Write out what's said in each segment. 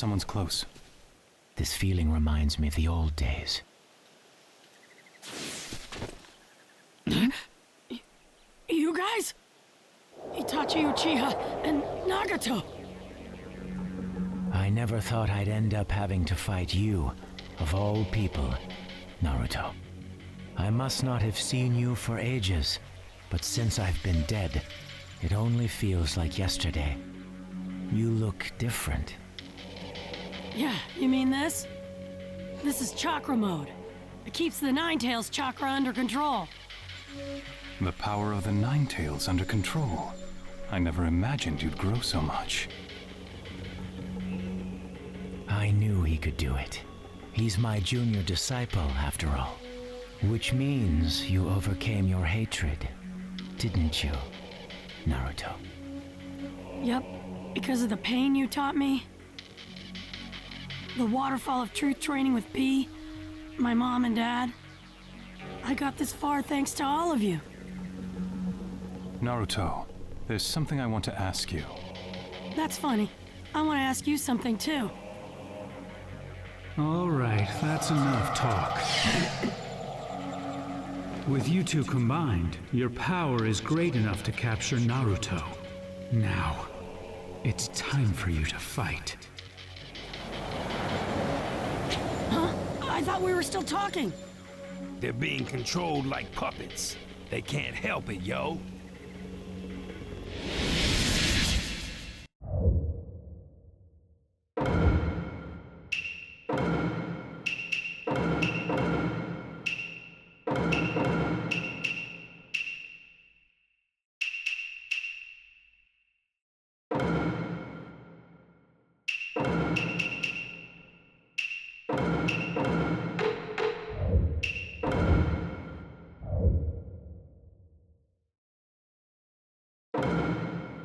someone's close. This feeling reminds me of the old days. You guys? Itachi Uchiha and Nagato. I never thought I'd end up having to fight you, of all people, Naruto. I must not have seen you for ages, but since I've been dead, it only feels like yesterday. You look different. Yeah, you mean this? This is chakra mode. It keeps the Nine-Tails chakra under control. The power of the Nine-Tails under control. I never imagined you'd grow so much. I knew he could do it. He's my junior disciple, after all. Which means you overcame your hatred, didn't you, Naruto? Yep, because of the pain you taught me. The waterfall of truth training with P, my mom and dad. I got this far thanks to all of you. Naruto, there's something I want to ask you. That's funny. I want to ask you something too. All right, that's enough talk. With you two combined, your power is great enough to capture Naruto. Now, it's time for you to fight. Huh? I thought we were still talking. They're being controlled like puppets. They can't help it, yo.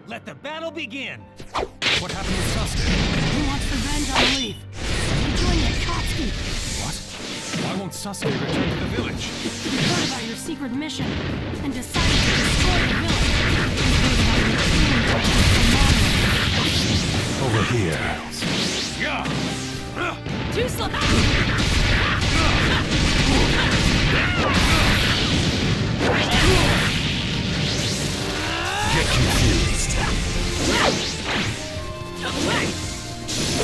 Let the battle begin! What happened with Sasuke? He wants revenge on Leaf. He joined the Akatsuki. What? Why won't Sasuke return to the village? He heard about your secret mission and decided to destroy the village. He heard about your Over here. Yeah. Too slow! Get confused.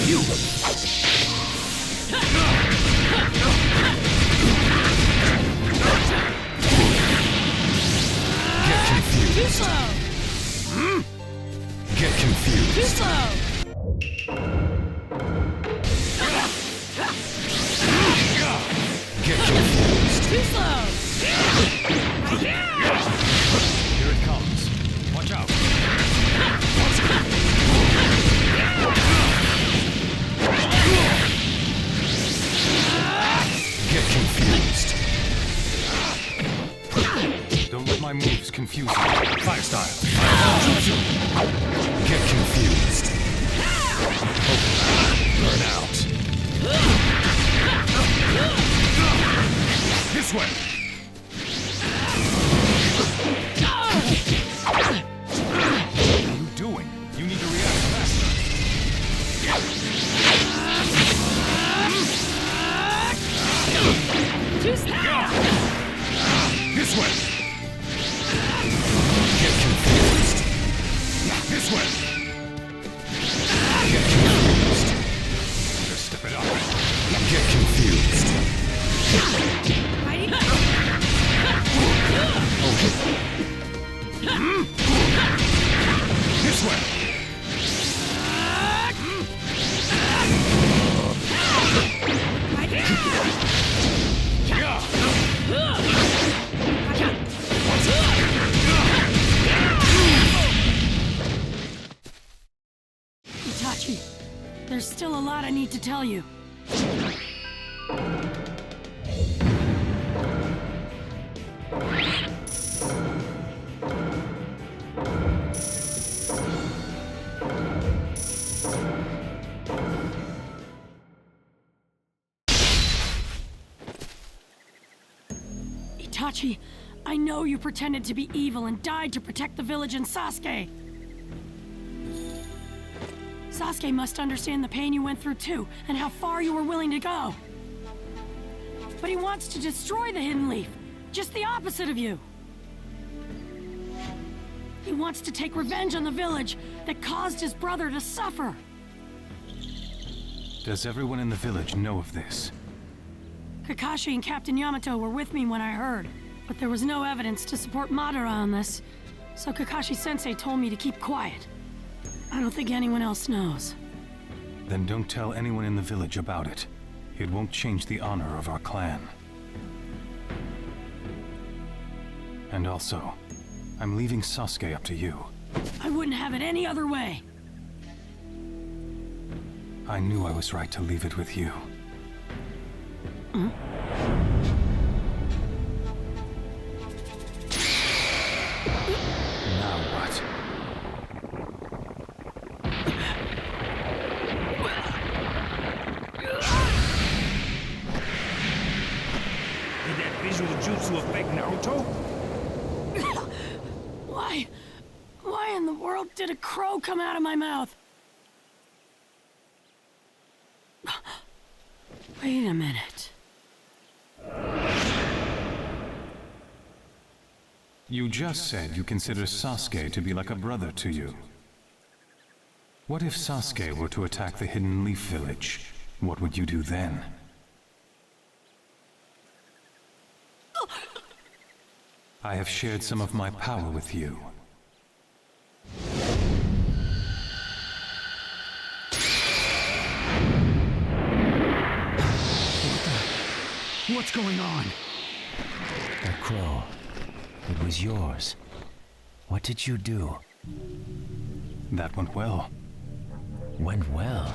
You. Get confused. Too slow! Get confused. Too slow! Get confused. Too slow! Here it comes. Watch out. Get confused. Don't let my moves confuse you. Fire style. Get confused. Burn out. This way. What are you doing? You need to react faster. This way. Get confused. This way. Get confused. Better step it up. Get confused. This way. Itachi, there's still a lot I need to tell you. Itachi, I know you pretended to be evil and died to protect the village and Sasuke. Sasuke must understand the pain you went through too, and how far you were willing to go. But he wants to destroy the Hidden Leaf, just the opposite of you. He wants to take revenge on the village that caused his brother to suffer. Does everyone in the village know of this? Kakashi and Captain Yamato were with me when I heard, but there was no evidence to support Madara on this, so Kakashi-sensei told me to keep quiet. I don't think anyone else knows. Then don't tell anyone in the village about it. It won't change the honor of our clan. And also, I'm leaving Sasuke up to you. I wouldn't have it any other way. I knew I was right to leave it with you. Huh? Now what? Did that visual jutsu affect Naruto? Why in the world did a crow come out of my mouth? Wait a minute. You just said you consider Sasuke to be like a brother to you. What if Sasuke were to attack the Hidden Leaf Village? What would you do then? I have shared some of my power with you. What's going on? That crow. It was yours. What did you do? That went well. Went well.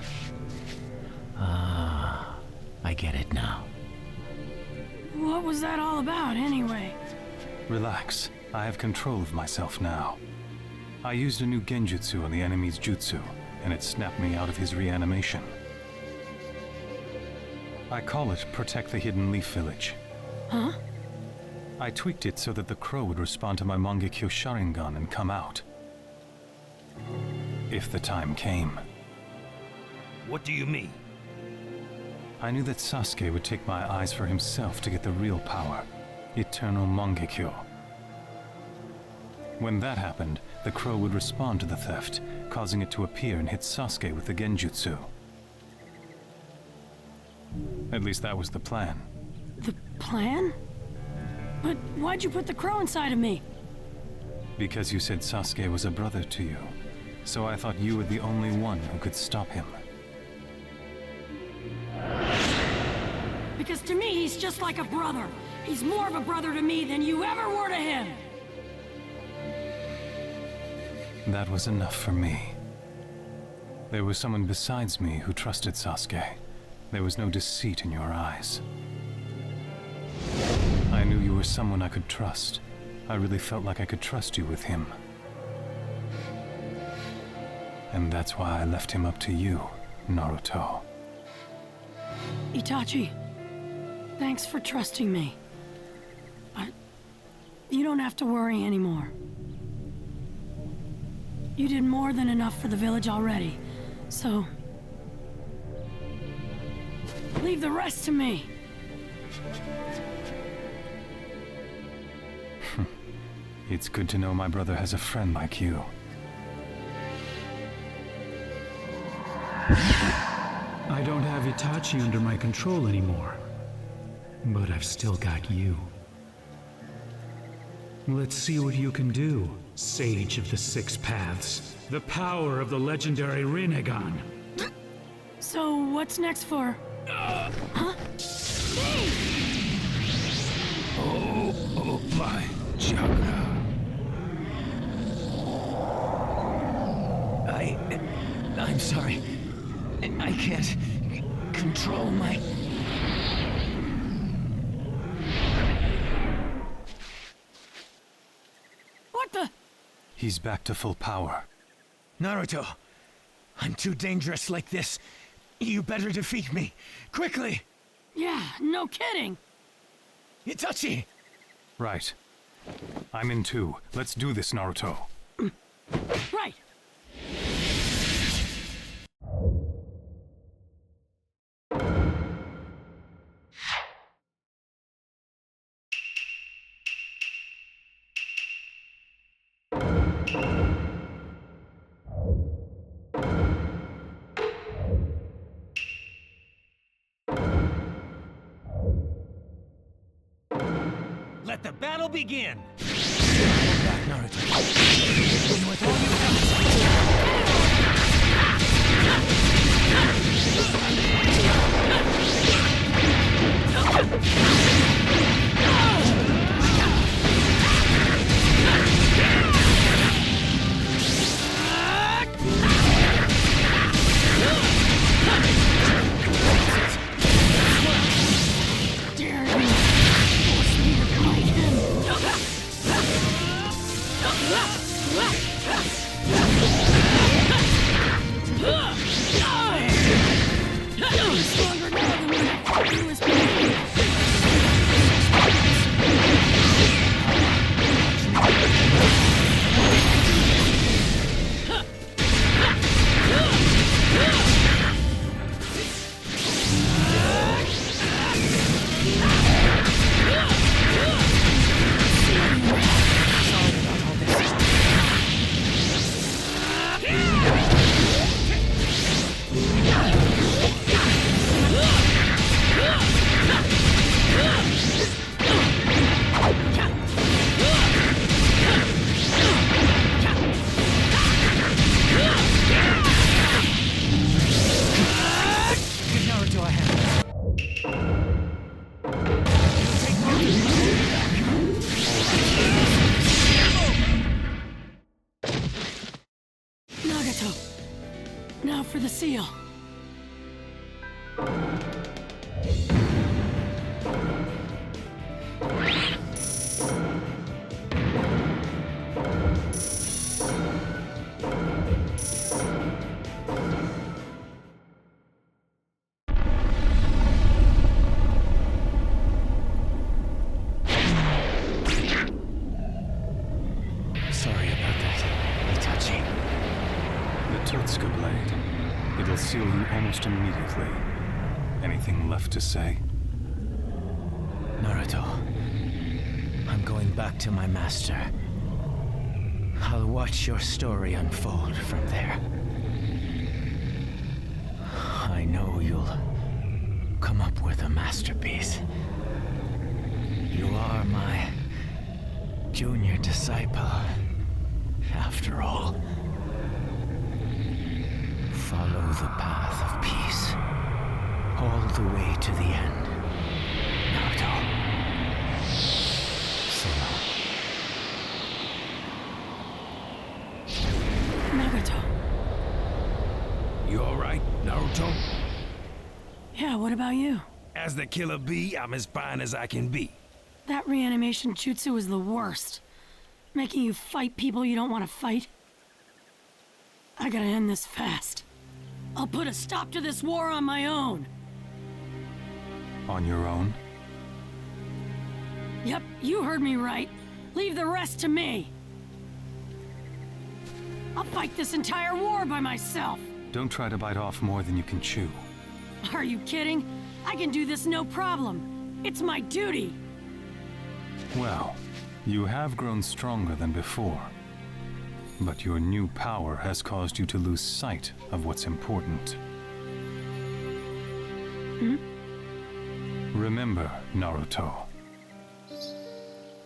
Ah, I get it now. What was that all about, anyway? Relax. I have control of myself now. I used a new genjutsu on the enemy's jutsu, and it snapped me out of his reanimation. I call it Protect the Hidden Leaf Village. Huh? I tweaked it so that the crow would respond to my Mangekyo Sharingan and come out. If the time came. What do you mean? I knew that Sasuke would take my eyes for himself to get the real power, Eternal Mangekyo. When that happened, the crow would respond to the theft, causing it to appear and hit Sasuke with the genjutsu. At least that was the plan. The plan? But why'd you put the crow inside of me? Because you said Sasuke was a brother to you, so I thought you were the only one who could stop him. Because to me, he's just like a brother. He's more of a brother to me than you ever were to him. That was enough for me. There was someone besides me who trusted Sasuke. There was no deceit in your eyes. I knew you were someone I could trust. I really felt like I could trust you with him. And that's why I left him up to you, Naruto. Itachi, thanks for trusting me. But you don't have to worry anymore. You did more than enough for the village already, so leave the rest to me. It's good to know my brother has a friend like you. I don't have Itachi under my control anymore. But I've still got you. Let's see what you can do, Sage of the Six Paths. The power of the legendary Rinnegan. So what's next for... Huh? Me! Oh my chakra. I'm sorry. I can't control my... What the... He's back to full power. Naruto, I'm too dangerous like this. You better defeat me. Quickly! Yeah, no kidding. Itachi! Right. I'm in too. Let's do this, Naruto. Right. Let the battle begin! Back, Naruto. And with all you Dare you force me to fight him? I'm stronger now than when I fought you as give Naruto a hand. Nagato. Now for the seal. Sorry about that, Itachi. The Totsuka blade. It'll seal you almost immediately. Anything left to say? Naruto, I'm going back to my master. I'll watch your story unfold from there. I know you'll come up with a masterpiece. You are my junior disciple, after all. Follow the path of peace, all the way to the end, Naruto. So long. Nagato. You alright, Naruto? Yeah, what about you? As the killer bee, I'm as fine as I can be. That reanimation jutsu is the worst. Making you fight people you don't want to fight. I gotta end this fast. I'll put a stop to this war on my own. On your own? Yep, you heard me right. Leave the rest to me. I'll fight this entire war by myself. Don't try to bite off more than you can chew. Are you kidding? I can do this no problem. It's my duty. Well, you have grown stronger than before. But your new power has caused you to lose sight of what's important. Remember, Naruto.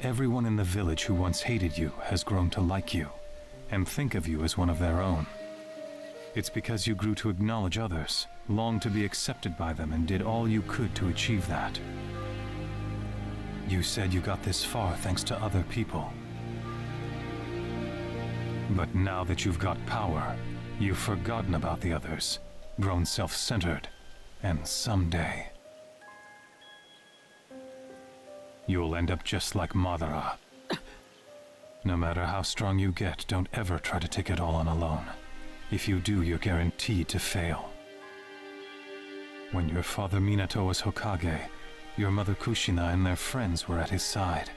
Everyone in the village who once hated you has grown to like you, and think of you as one of their own. It's because you grew to acknowledge others, longed to be accepted by them, and did all you could to achieve that. You said you got this far thanks to other people. But now that you've got power, you've forgotten about the others, grown self-centered, and someday you'll end up just like Madara. No matter how strong you get, don't ever try to take it all on alone. If you do, you're guaranteed to fail. When your father Minato was Hokage, your mother Kushina and their friends were at his side.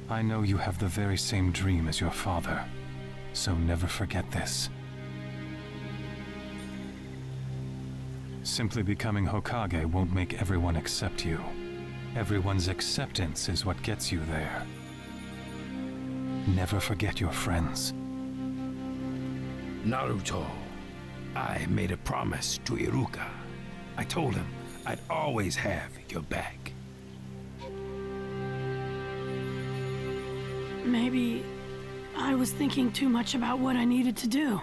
I know you have the very same dream as your father, so never forget this. Simply becoming Hokage won't make everyone accept you. Everyone's acceptance is what gets you there. Never forget your friends. Naruto, I made a promise to Iruka. I told him I'd always have your back. Maybe I was thinking too much about what I needed to do.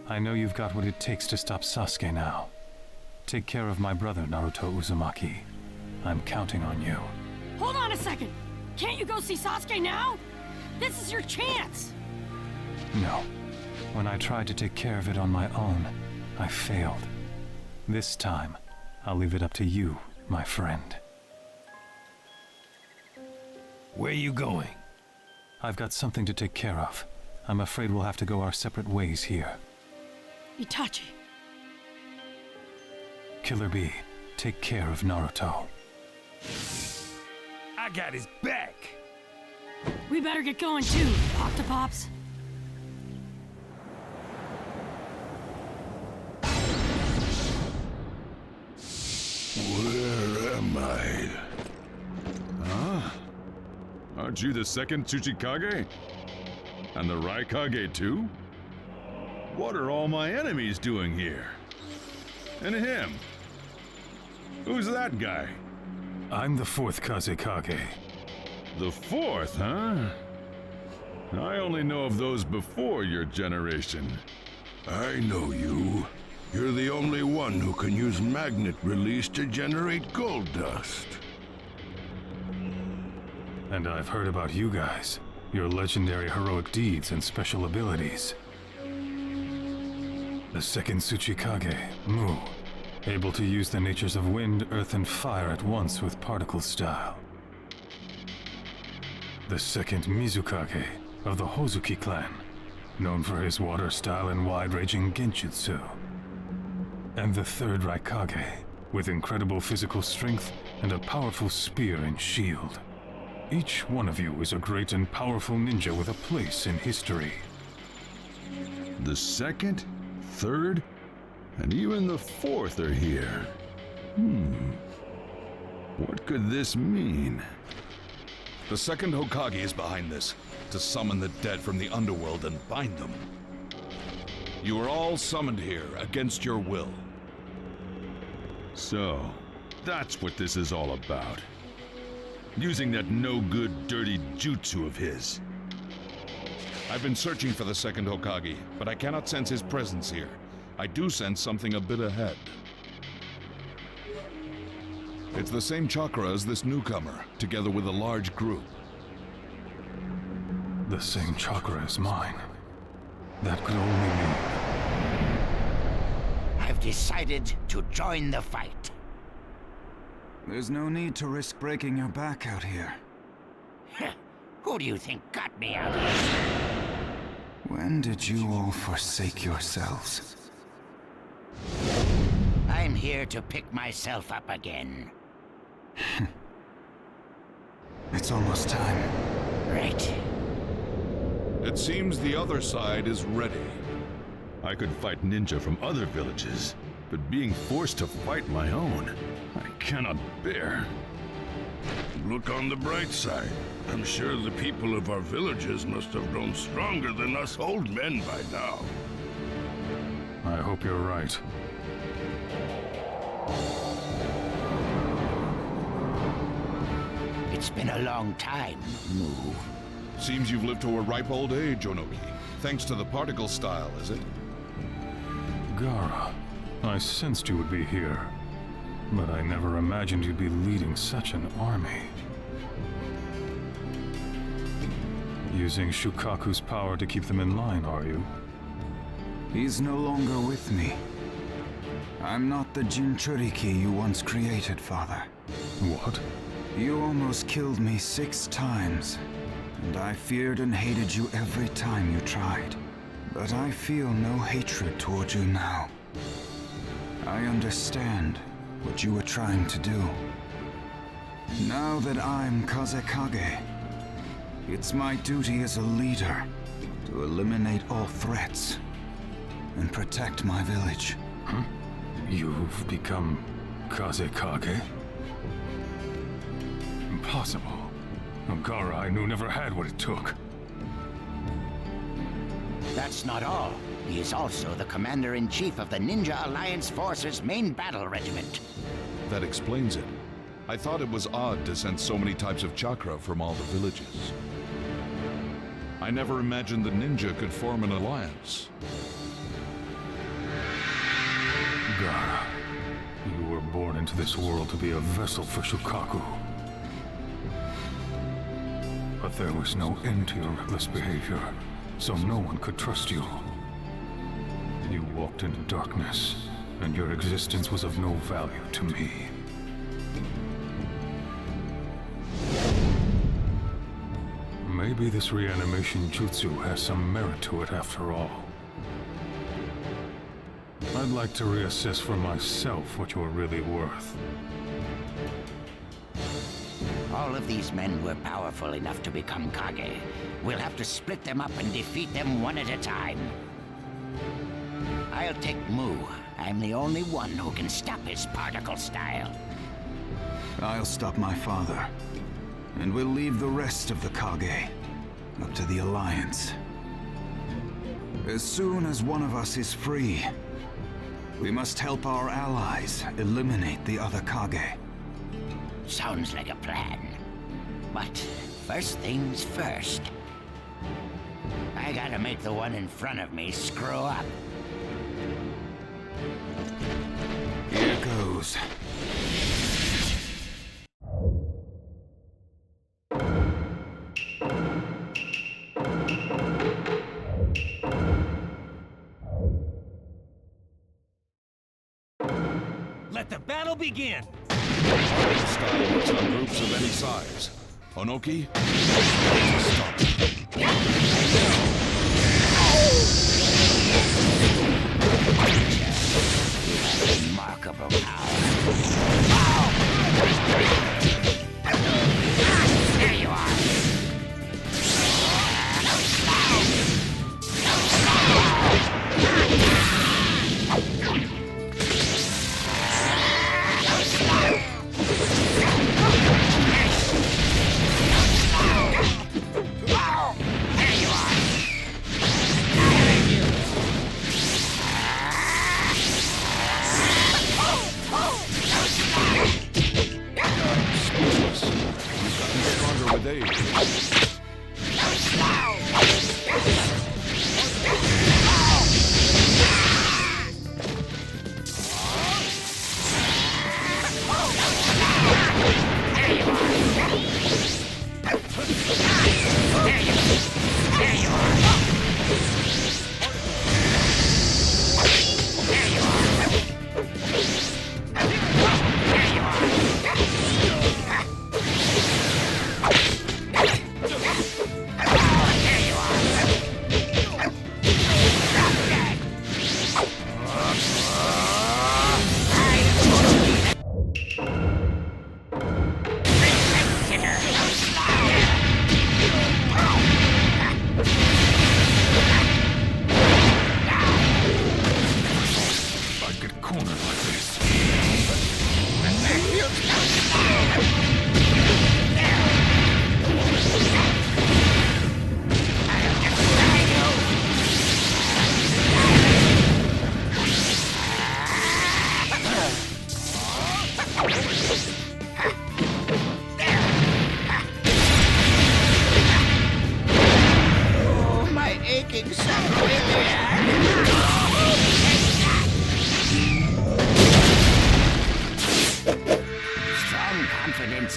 I know you've got what it takes to stop Sasuke now. Take care of my brother, Naruto Uzumaki. I'm counting on you. Hold on a second! Can't you go see Sasuke now? This is your chance! No. When I tried to take care of it on my own, I failed. This time, I'll leave it up to you, my friend. Where you going? I've got something to take care of. I'm afraid we'll have to go our separate ways here. Itachi. Killer Bee, take care of Naruto. I got his back. We better get going too, Octopops. Where am I? Huh? Aren't you the second Tsuchikage? And the Raikage too? What are all my enemies doing here? And him? Who's that guy? I'm the fourth Kazekage. The fourth, huh? I only know of those before your generation. I know you. You're the only one who can use magnet release to generate gold dust. And I've heard about you guys, your legendary heroic deeds and special abilities. The second Tsuchikage, Mu, able to use the natures of wind, earth, and fire at once with particle style. The second Mizukage of the Hozuki clan, known for his water style and wide-ranging genjutsu. And the third Raikage, with incredible physical strength and a powerful spear and shield. Each one of you is a great and powerful ninja with a place in history. The second, third, and even the fourth are here. What could this mean? The second Hokage is behind this, to summon the dead from the underworld and bind them. You are all summoned here against your will. So, that's what this is all about. Using that no-good, dirty jutsu of his. I've been searching for the second Hokage, but I cannot sense his presence here. I do sense something a bit ahead. It's the same chakra as this newcomer, together with a large group. The same chakra as mine. That could only mean... I've decided to join the fight. There's no need to risk breaking your back out here. Who do you think got me out here? When did you all forsake yourselves? I'm here to pick myself up again. It's almost time. Right. It seems the other side is ready. I could fight ninja from other villages, but being forced to fight my own, I cannot bear. Look on the bright side. I'm sure the people of our villages must have grown stronger than us old men by now. I hope you're right. It's been a long time, Mu. Seems you've lived to a ripe old age, Onoki. Thanks to the particle style, is it? Gara, I sensed you would be here, but I never imagined you'd be leading such an army. Using Shukaku's power to keep them in line, are you? He's no longer with me. I'm not the Jinchuriki you once created, Father. What? You almost killed me 6 times, and I feared and hated you every time you tried. But I feel no hatred toward you now. I understand what you were trying to do. Now that I'm Kazekage, it's my duty as a leader to eliminate all threats and protect my village. Huh? You've become Kazekage? Impossible. Gara, I knew, never had what it took. That's not all. He is also the Commander-in-Chief of the Ninja Alliance Force's main battle regiment. That explains it. I thought it was odd to send so many types of chakra from all the villages. I never imagined the ninja could form an alliance. Gaara, you were born into this world to be a vessel for Shukaku. But there was no end to your reckless behavior, so no one could trust you. You walked into darkness, and your existence was of no value to me. Maybe this reanimation jutsu has some merit to it after all. I'd like to reassess for myself what you're really worth. All of these men were powerful enough to become Kage. We'll have to split them up and defeat them one at a time. I'll take Mu. I'm the only one who can stop his particle style. I'll stop my father. And we'll leave the rest of the Kage up to the Alliance. As soon as one of us is free, we must help our allies eliminate the other Kage. Sounds like a plan. But first things first. I gotta make the one in front of me screw up. Here goes. Let the battle begin! This style works on groups of any size. Onoki, stop. Remarkable power. There you are.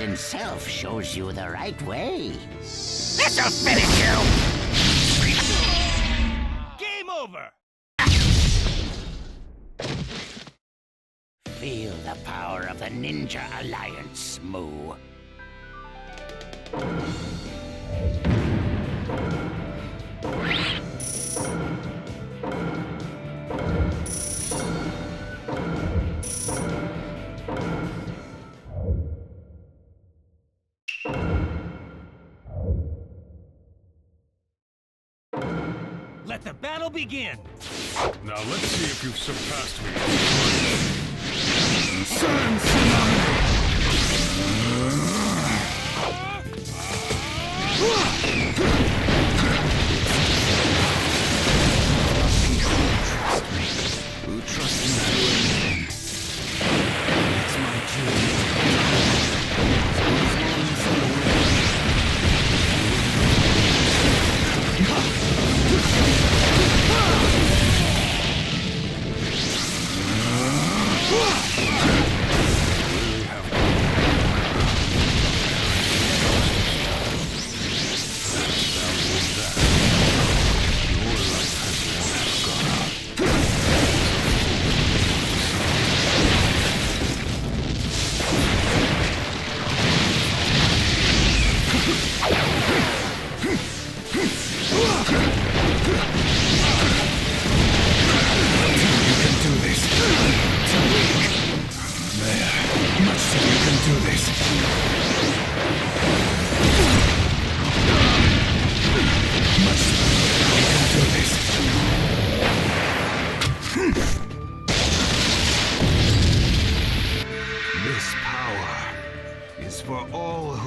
In self shows you the right way. This'll finish you! Game over! Feel the power of the Ninja Alliance, Mu. Let the battle begin! Now let's see if you've surpassed me. Who trusts me to do anything? It's my duty.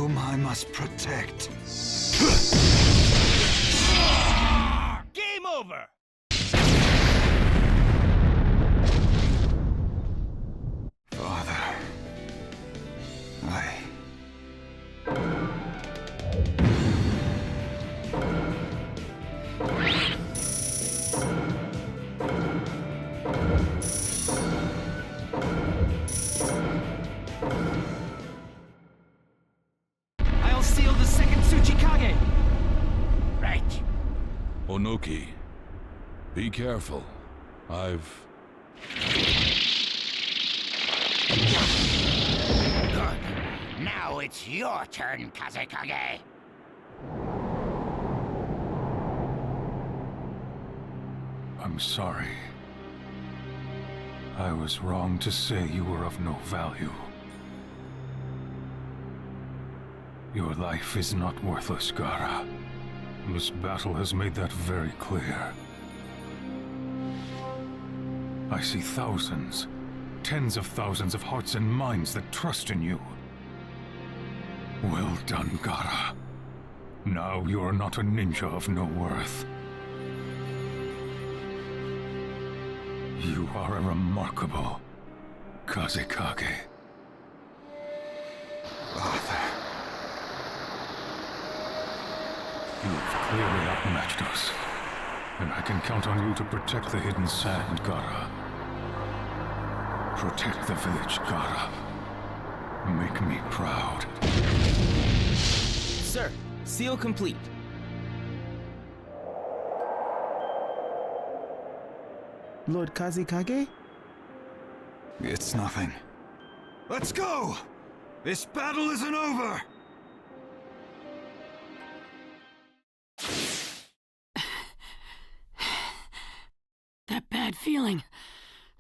whom I must protect. Game over! Father, I'll seal the second Tsuchikage! Right. Onoki, be careful. I've... Good. Now it's your turn, Kazekage. I'm sorry. I was wrong to say you were of no value. Your life is not worthless, Gaara. This battle has made that very clear. I see thousands, tens of thousands of hearts and minds that trust in you. Well done, Gaara. Now you are not a ninja of no worth. You are a remarkable Kazekage. Father. You've clearly outmatched us, and I can count on you to protect the hidden sand, Gaara. Protect the village, Gaara. Make me proud. Sir, seal complete. Lord Kazekage? It's nothing. Let's go! This battle isn't over! That bad feeling.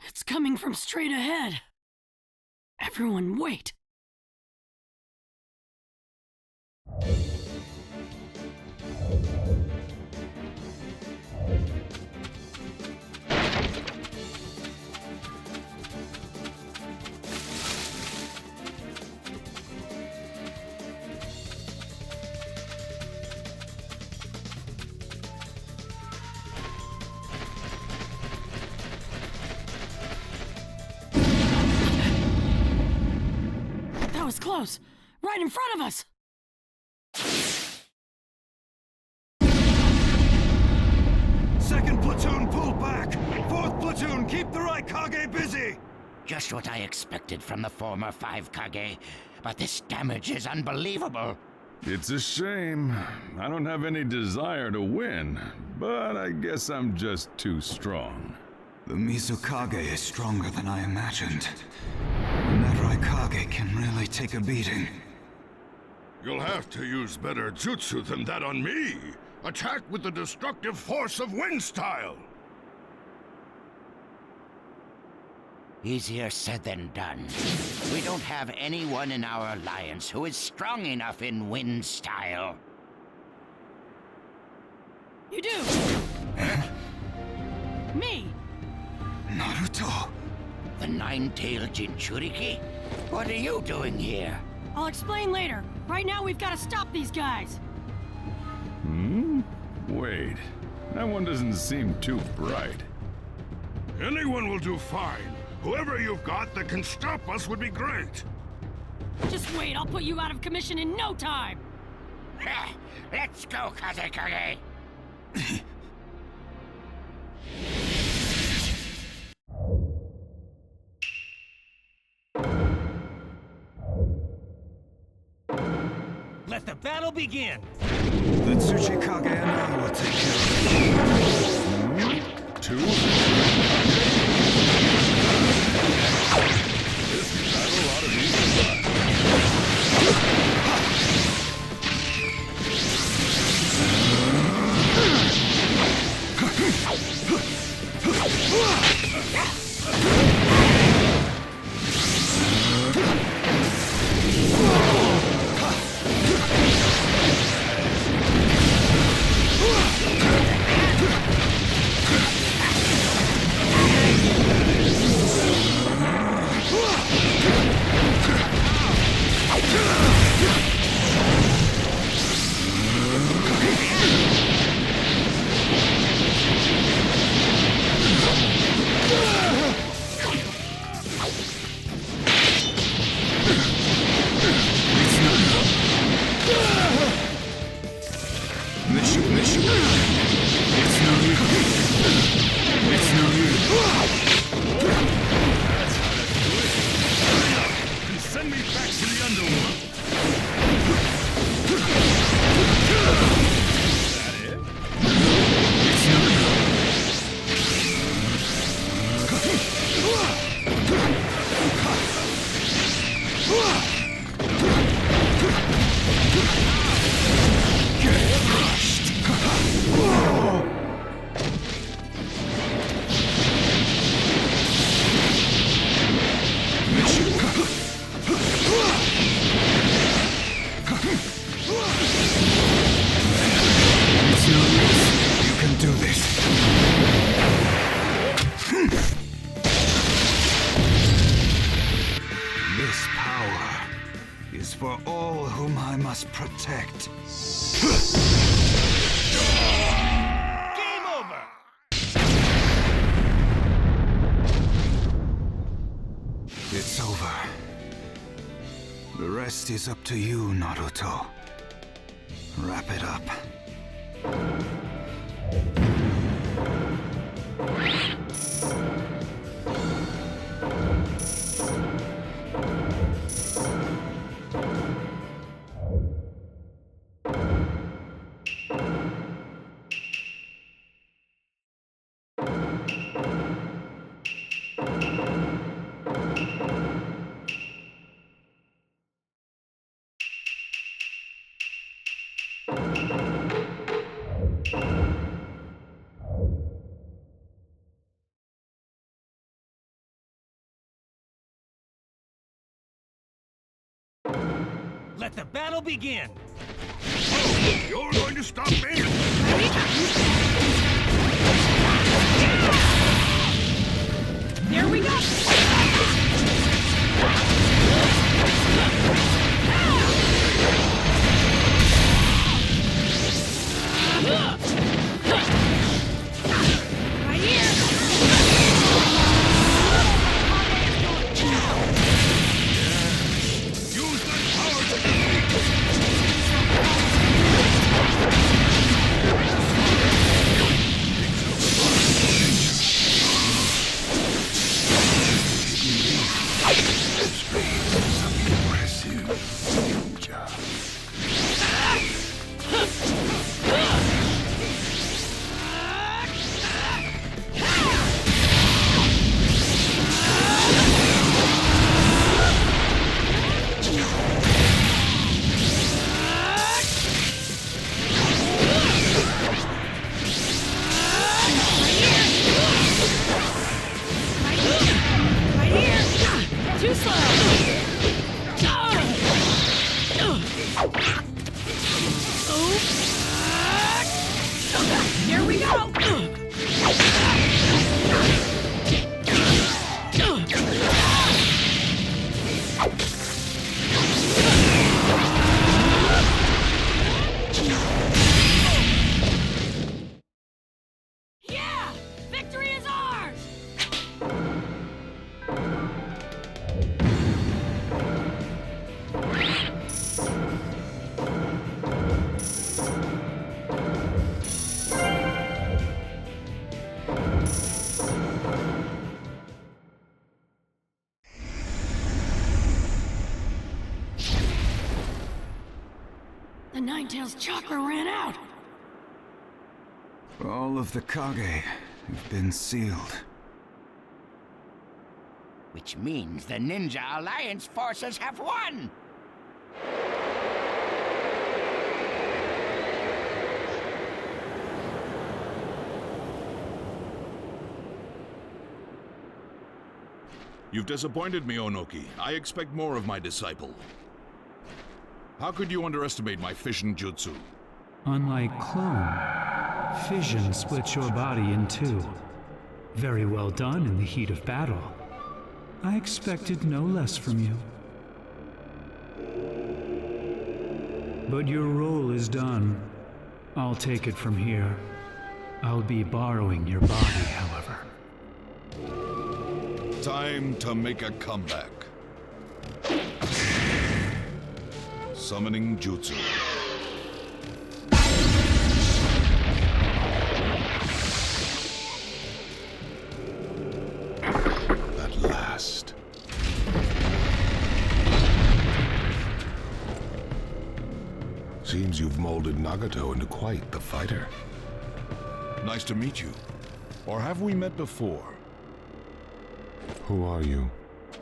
It's coming from straight ahead. Everyone, wait. That was close. Right in front of us. Second platoon, pull back! Fourth platoon, keep the Raikage busy! Just what I expected from the former 5 Kage, but this damage is unbelievable. It's a shame. I don't have any desire to win, but I guess I'm just too strong. The Mizukage is stronger than I imagined. And that Raikage can really take a beating. You'll have to use better jutsu than that on me. Attack with the destructive force of wind style. Easier said than done. We don't have anyone in our alliance who is strong enough in wind style. You do! Me! Naruto! The nine-tailed Jinchuriki? What are you doing here? I'll explain later. Right now, we've got to stop these guys. Wait. That one doesn't seem too bright. Anyone will do fine. Whoever you've got that can stop us would be great. Just wait, I'll put you out of commission in no time. Let's go, Kazekage! Let the battle begin! The Tsuchikage and I will take care of it. 2? This battle ought to be fun. for all whom I must protect. Game over! It's over. The rest is up to you, Naruto. Wrap it up. Let the battle begin! Oh, you're going to stop me? There we go! Right here! Use that power to defeat! Here we go! Yeah! Victory is ours! The Ninetales chakra ran out! All of the Kage have been sealed. Which means the Ninja Alliance forces have won! You've disappointed me, Onoki. I expect more of my disciple. How could you underestimate my fission jutsu? Unlike clone, fission splits your body in two. Very well done in the heat of battle. I expected no less from you. But your role is done. I'll take it from here. I'll be borrowing your body, however. Time to make a comeback. Summoning jutsu. At last. Seems you've molded Nagato into quite the fighter. Nice to meet you. Or have we met before? Who are you?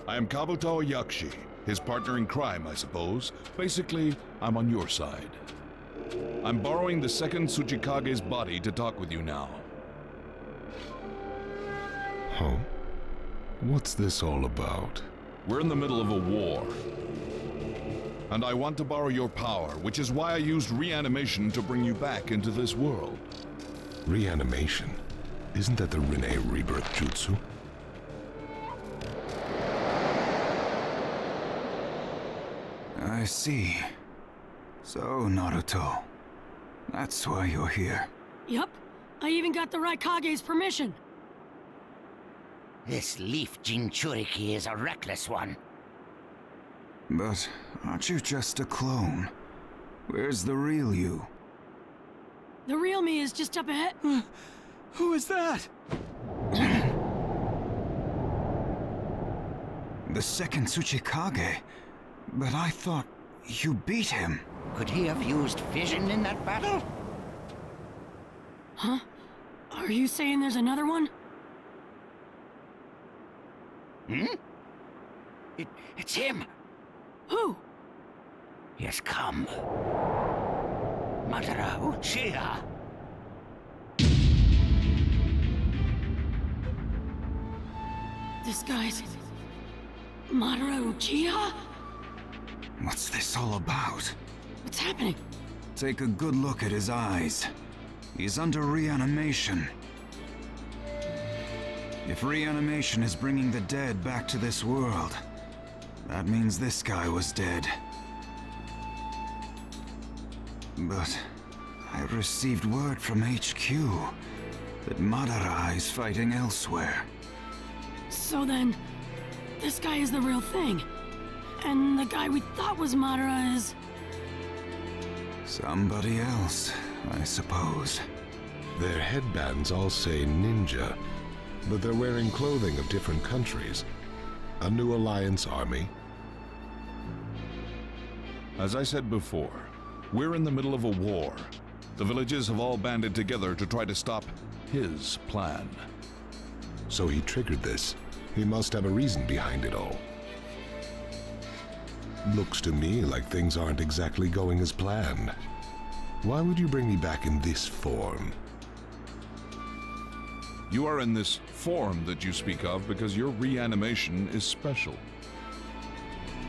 I am Kabuto Yakshi, his partner in crime, I suppose. Basically, I'm on your side. I'm borrowing the second Tsuchikage's body to talk with you now. Huh? What's this all about? We're in the middle of a war. And I want to borrow your power, which is why I used reanimation to bring you back into this world. Reanimation? Isn't that the Rinne rebirth jutsu? I I see. So, Naruto, that's why you're here. Yup. I even got the Raikage's permission. This leaf Jinchuriki is a reckless one. But aren't you just a clone? Where's the real you? The real me is just up ahead. Who is that? The second Tsuchikage? But I thought you beat him. Could he have used vision in that battle? Huh? Are you saying there's another one? It's him! Who? He has come. Madara Uchiha! This guy's... Madara Uchiha? What's this all about? What's happening? Take a good look at his eyes. He's under reanimation. If reanimation is bringing the dead back to this world, that means this guy was dead. But I received word from HQ that Madara is fighting elsewhere. So then, this guy is the real thing. And the guy we thought was Madara is... Somebody else, I suppose. Their headbands all say ninja, but they're wearing clothing of different countries. A new alliance army. As I said before, we're in the middle of a war. The villages have all banded together to try to stop his plan. So he triggered this. He must have a reason behind it all. Looks to me like things aren't exactly going as planned. Why would you bring me back in this form? You are in this form that you speak of because your reanimation is special.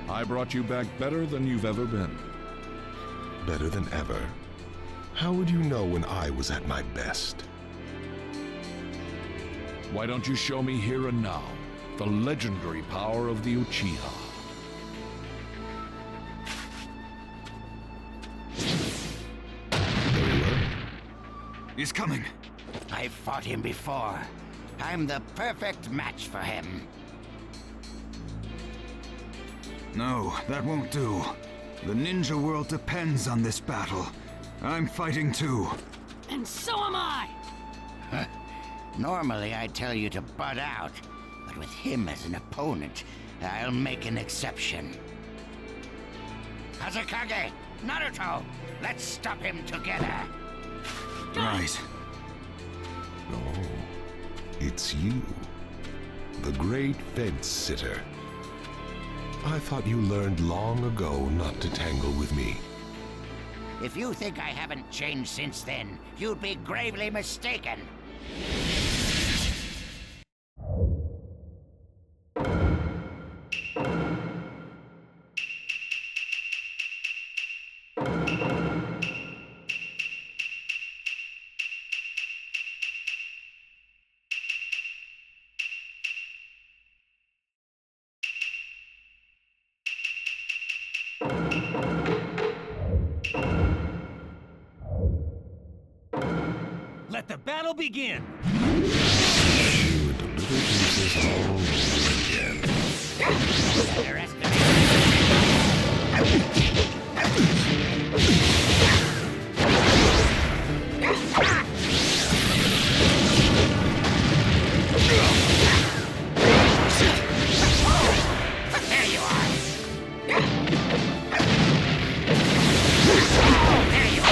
I brought you back better than you've ever been. Better than ever? How would you know when I was at my best? Why don't you show me here and now the legendary power of the Uchiha? He's coming. I've fought him before. I'm the perfect match for him. No, that won't do. The ninja world depends on this battle. I'm fighting too. And so am I! Normally I'd tell you to butt out, but with him as an opponent, I'll make an exception. Hazekage, Naruto, let's stop him together. Right. Oh, it's you. The great fence sitter. I thought you learned long ago not to tangle with me. If you think I haven't changed since then, you'd be gravely mistaken. Let the battle begin! You with the little pieces all over again. There you are! There you are!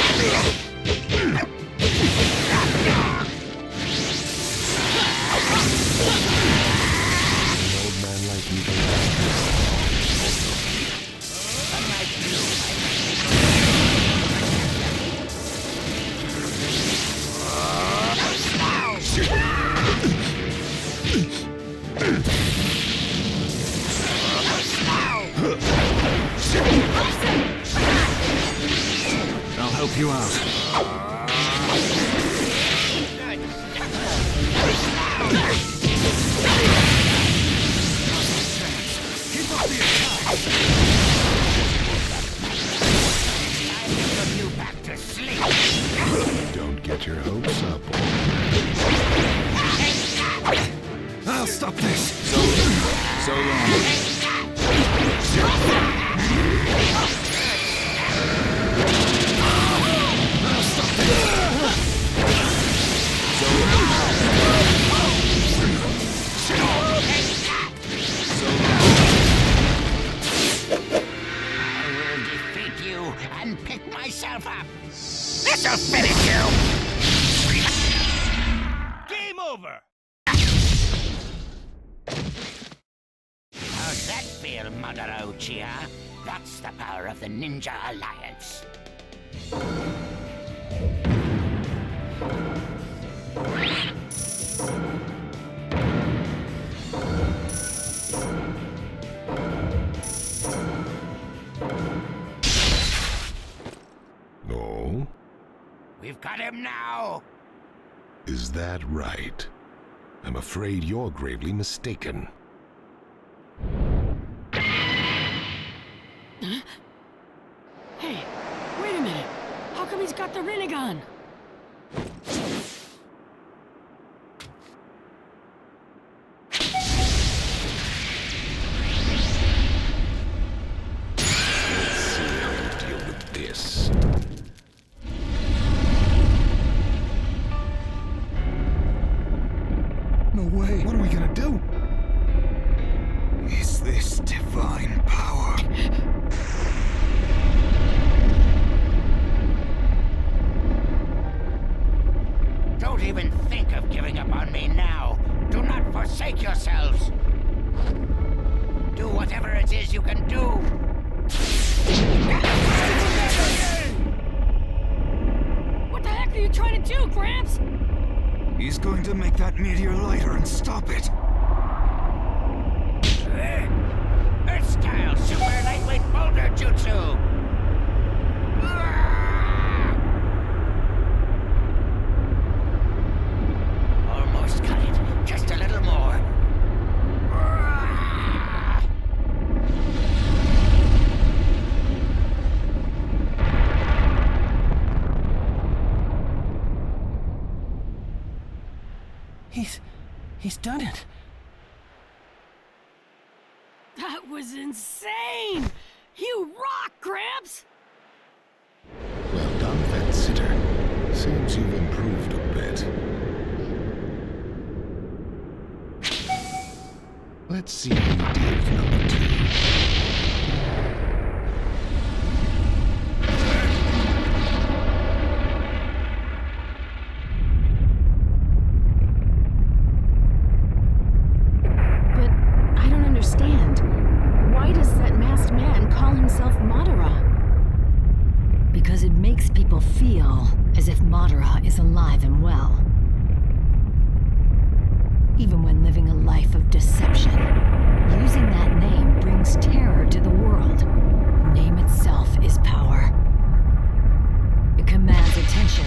I'll help you out. I'll finish you! Game over! How's that feel, Madara Uchiha? That's the power of the Ninja Alliance. No? We've got him now! Is that right? I'm afraid you're gravely mistaken. Hey, wait a minute. How come he's got the Rinnegan? Let's see how you deal with this. No way. What are we gonna do? Is this divine power? Don't even think of giving up on me now. Do not forsake yourselves. Do whatever it is you can do. What the heck are you trying to do, Gramps? He's going to make that meteor lighter and stop it. Earth-style super lightweight boulder jutsu. Almost got it. Just a little more. He's done it. That was insane! You rock, Gramps! Well done, Fence Sitter. Seems you've improved a bit. Let's see how you deal with number 2. Why does that masked man call himself Madara? Because it makes people feel as if Madara is alive and well. Even when living a life of deception, using that name brings terror to the world. The name itself is power. It commands attention,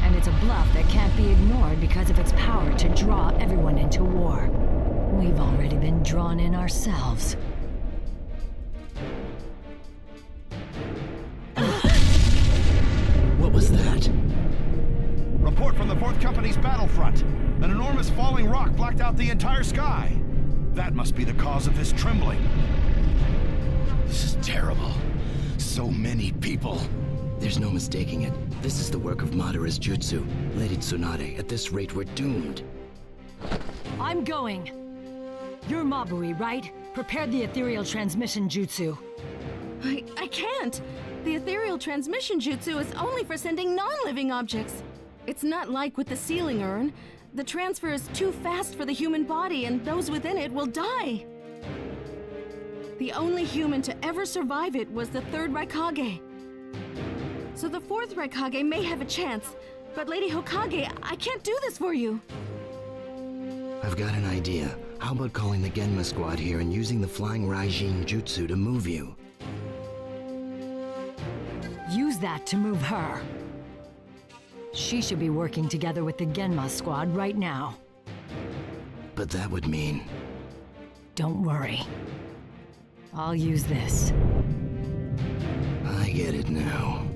and it's a bluff that can't be ignored because of its power to draw everyone into war. We've already been drawn in ourselves. What was that? Report from the 4th Company's battlefront. An enormous falling rock blacked out the entire sky. That must be the cause of this trembling. This is terrible. So many people. There's no mistaking it. This is the work of Madara's jutsu. Lady Tsunade, at this rate, we're doomed. I'm going. You're Mabui, right? Prepared the ethereal transmission jutsu. I can't. The ethereal transmission jutsu is only for sending non-living objects. It's not like with the sealing urn. The transfer is too fast for the human body, and those within it will die. The only human to ever survive it was the 3rd Raikage. So the 4th Raikage may have a chance, but Lady Hokage, I can't do this for you. I've got an idea. How about calling the Genma squad here and using the flying Raijin jutsu to move you? Use that to move her. She should be working together with the Genma squad right now. But that would mean... Don't worry. I'll use this. I get it now.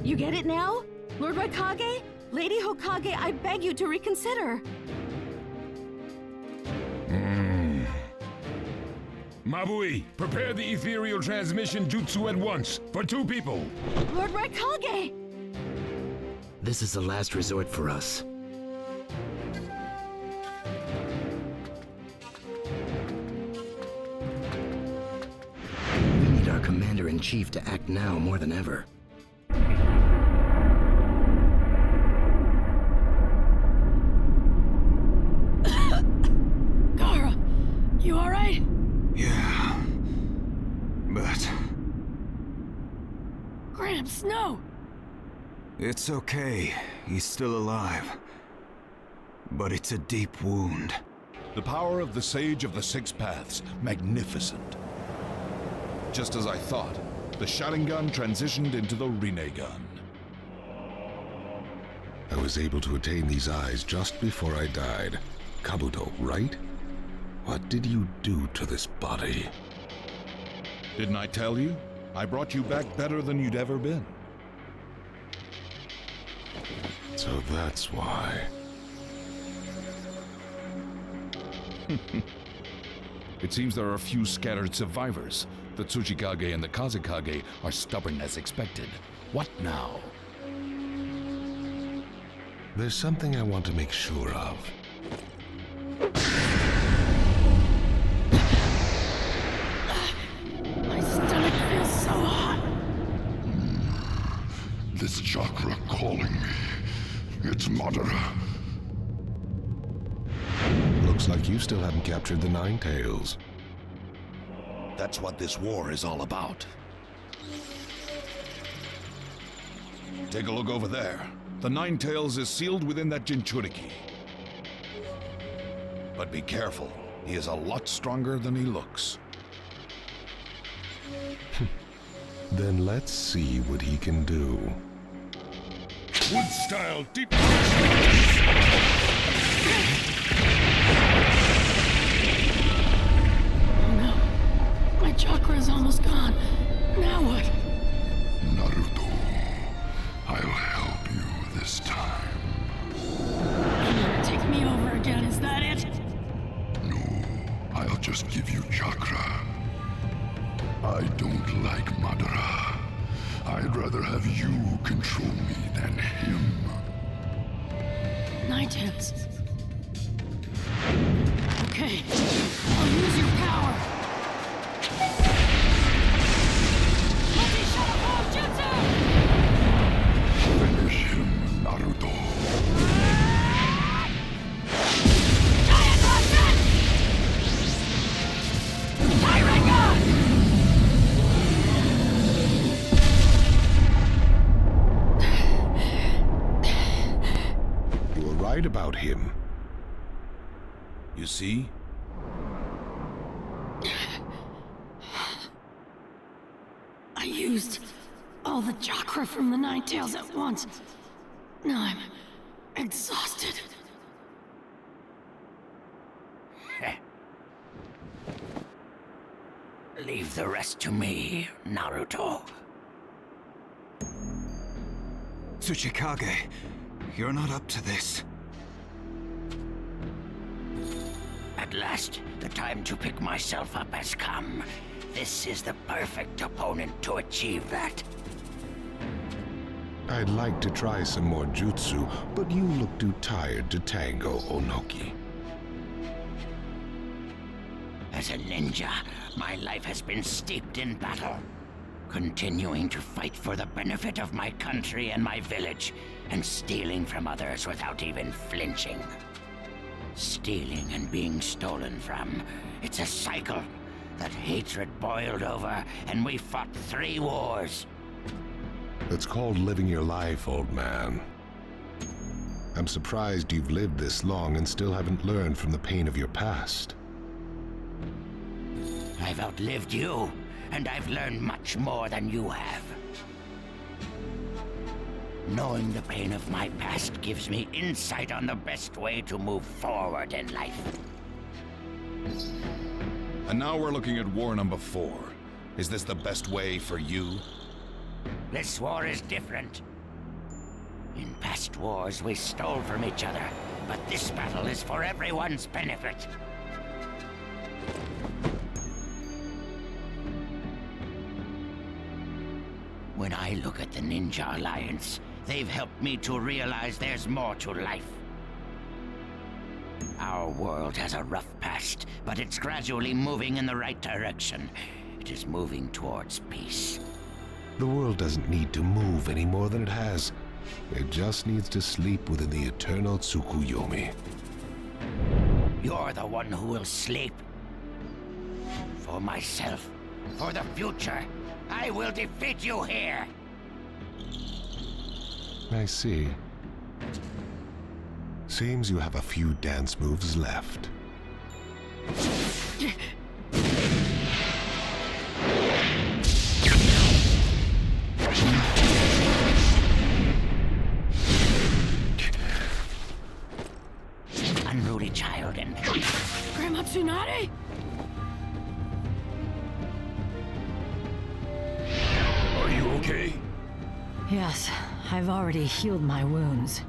You get it now? Lord Raikage? Lady Hokage, I beg you to reconsider. Mabui, prepare the ethereal transmission jutsu at once, for 2 people. Lord Raikage! This is the last resort for us. We need our commander-in-chief to act now more than ever. Gibbs, no! It's okay. He's still alive. But it's a deep wound. The power of the Sage of the Six Paths. Magnificent. Just as I thought, the Sharingan transitioned into the Rinnegan. I was able to attain these eyes just before I died. Kabuto, right? What did you do to this body? Didn't I tell you? I brought you back better than you'd ever been. So that's why. It seems there are a few scattered survivors. The Tsuchikage and the Kazekage are stubborn as expected. What now? There's something I want to make sure of. My stomach feels so hot. This chakra calling me. It's Madara. Looks like you still haven't captured the Nine Tails. That's what this war is all about. Take a look over there. The Nine Tails is sealed within that Jinchuriki. But be careful. He is a lot stronger than he looks. Then let's see what he can do. Wood style deep. My chakra is almost gone. Now what? Naruto, I'll help you this time. You're gonna take me over again, is that it? No, I'll just give you chakra. I don't like Madara. I'd rather have you control me than him. Night Tails. Okay, I'll use your power. Finish him, Naruto. You were right about him. You see? I used all the chakra from the Nine Tails at once. Now I'm exhausted. Leave the rest to me, Naruto. Tsuchikage, you're not up to this. At last, the time to pick myself up has come. This is the perfect opponent to achieve that. I'd like to try some more jutsu, but you look too tired to tango, Onoki. As a ninja, my life has been steeped in battle, continuing to fight for the benefit of my country and my village, and stealing from others without even flinching. Stealing and being stolen from, it's a cycle. That hatred boiled over, and we fought 3 wars. It's called living your life, old man. I'm surprised you've lived this long and still haven't learned from the pain of your past. I've outlived you, and I've learned much more than you have. Knowing the pain of my past gives me insight on the best way to move forward in life. And now we're looking at war number 4. Is this the best way for you? This war is different. In past wars, we stole from each other, but this battle is for everyone's benefit. When I look at the Ninja Alliance, they've helped me to realize there's more to life. Our world has a rough past, but it's gradually moving in the right direction. It is moving towards peace. The world doesn't need to move any more than it has. It just needs to sleep within the eternal Tsukuyomi. You're the one who will sleep. For myself, for the future, I will defeat you here. I see. Seems you have a few dance moves left. Unruly child and... Grandma Tsunade? Are you okay? Yes, I've already healed my wounds.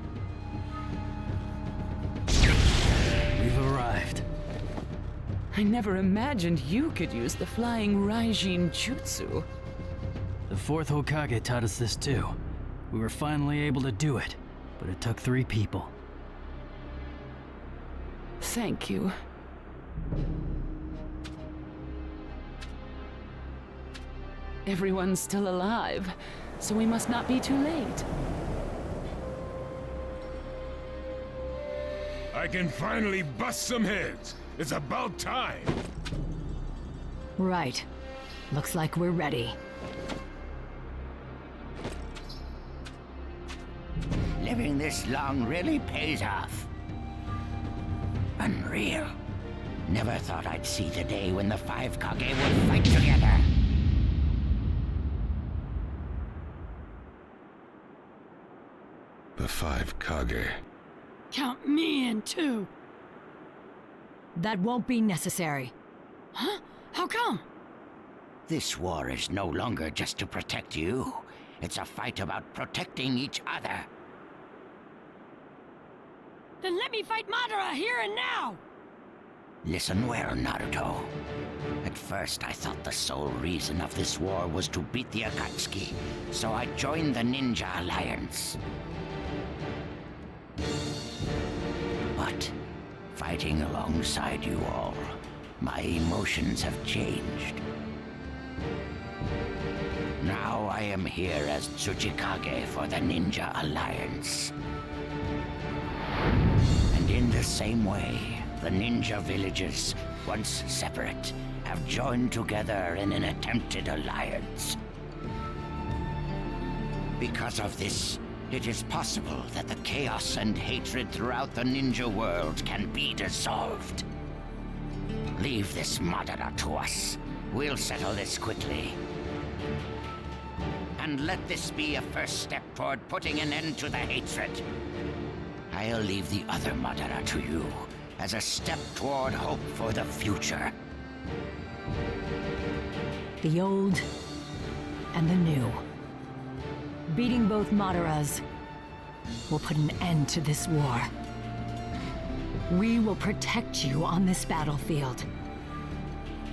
We've arrived. I never imagined you could use the flying Raijin jutsu. The fourth Hokage taught us this too. We were finally able to do it, but it took 3 people. Thank you. Everyone's still alive, so we must not be too late. I can finally bust some heads. It's about time. Right. Looks like we're ready. Living this long really pays off. Unreal. Never thought I'd see the day when the 5 Kage would fight together. The 5 Kage. Count me in too. That won't be necessary. Huh? How come? This war is no longer just to protect you. It's a fight about protecting each other. Then let me fight Madara here and now! Listen well, Naruto. At first, I thought the sole reason of this war was to beat the Akatsuki, so I joined the Ninja Alliance. But, fighting alongside you all, my emotions have changed. Now I am here as Tsuchikage for the Ninja Alliance. And in the same way, the ninja villages, once separate, have joined together in an attempted alliance. Because of this, it is possible that the chaos and hatred throughout the ninja world can be dissolved. Leave this Madara to us. We'll settle this quickly. And let this be a first step toward putting an end to the hatred. I'll leave the other Madara to you, as a step toward hope for the future. The old and the new. Beating both Madaras will put an end to this war. We will protect you on this battlefield.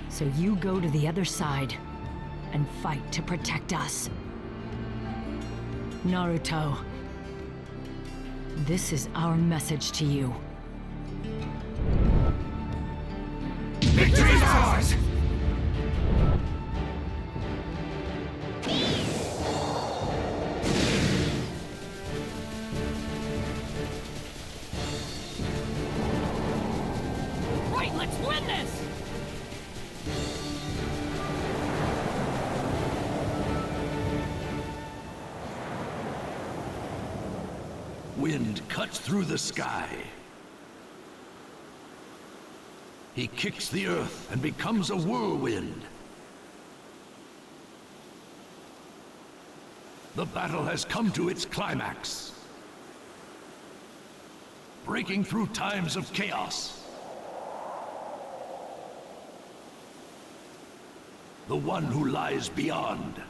So you go to the other side and fight to protect us. Naruto, this is our message to you. Victory is ours! Right, let's win this! Wind cuts through the sky. He kicks the earth and becomes a whirlwind. The battle has come to its climax. Breaking through times of chaos. The one who lies beyond.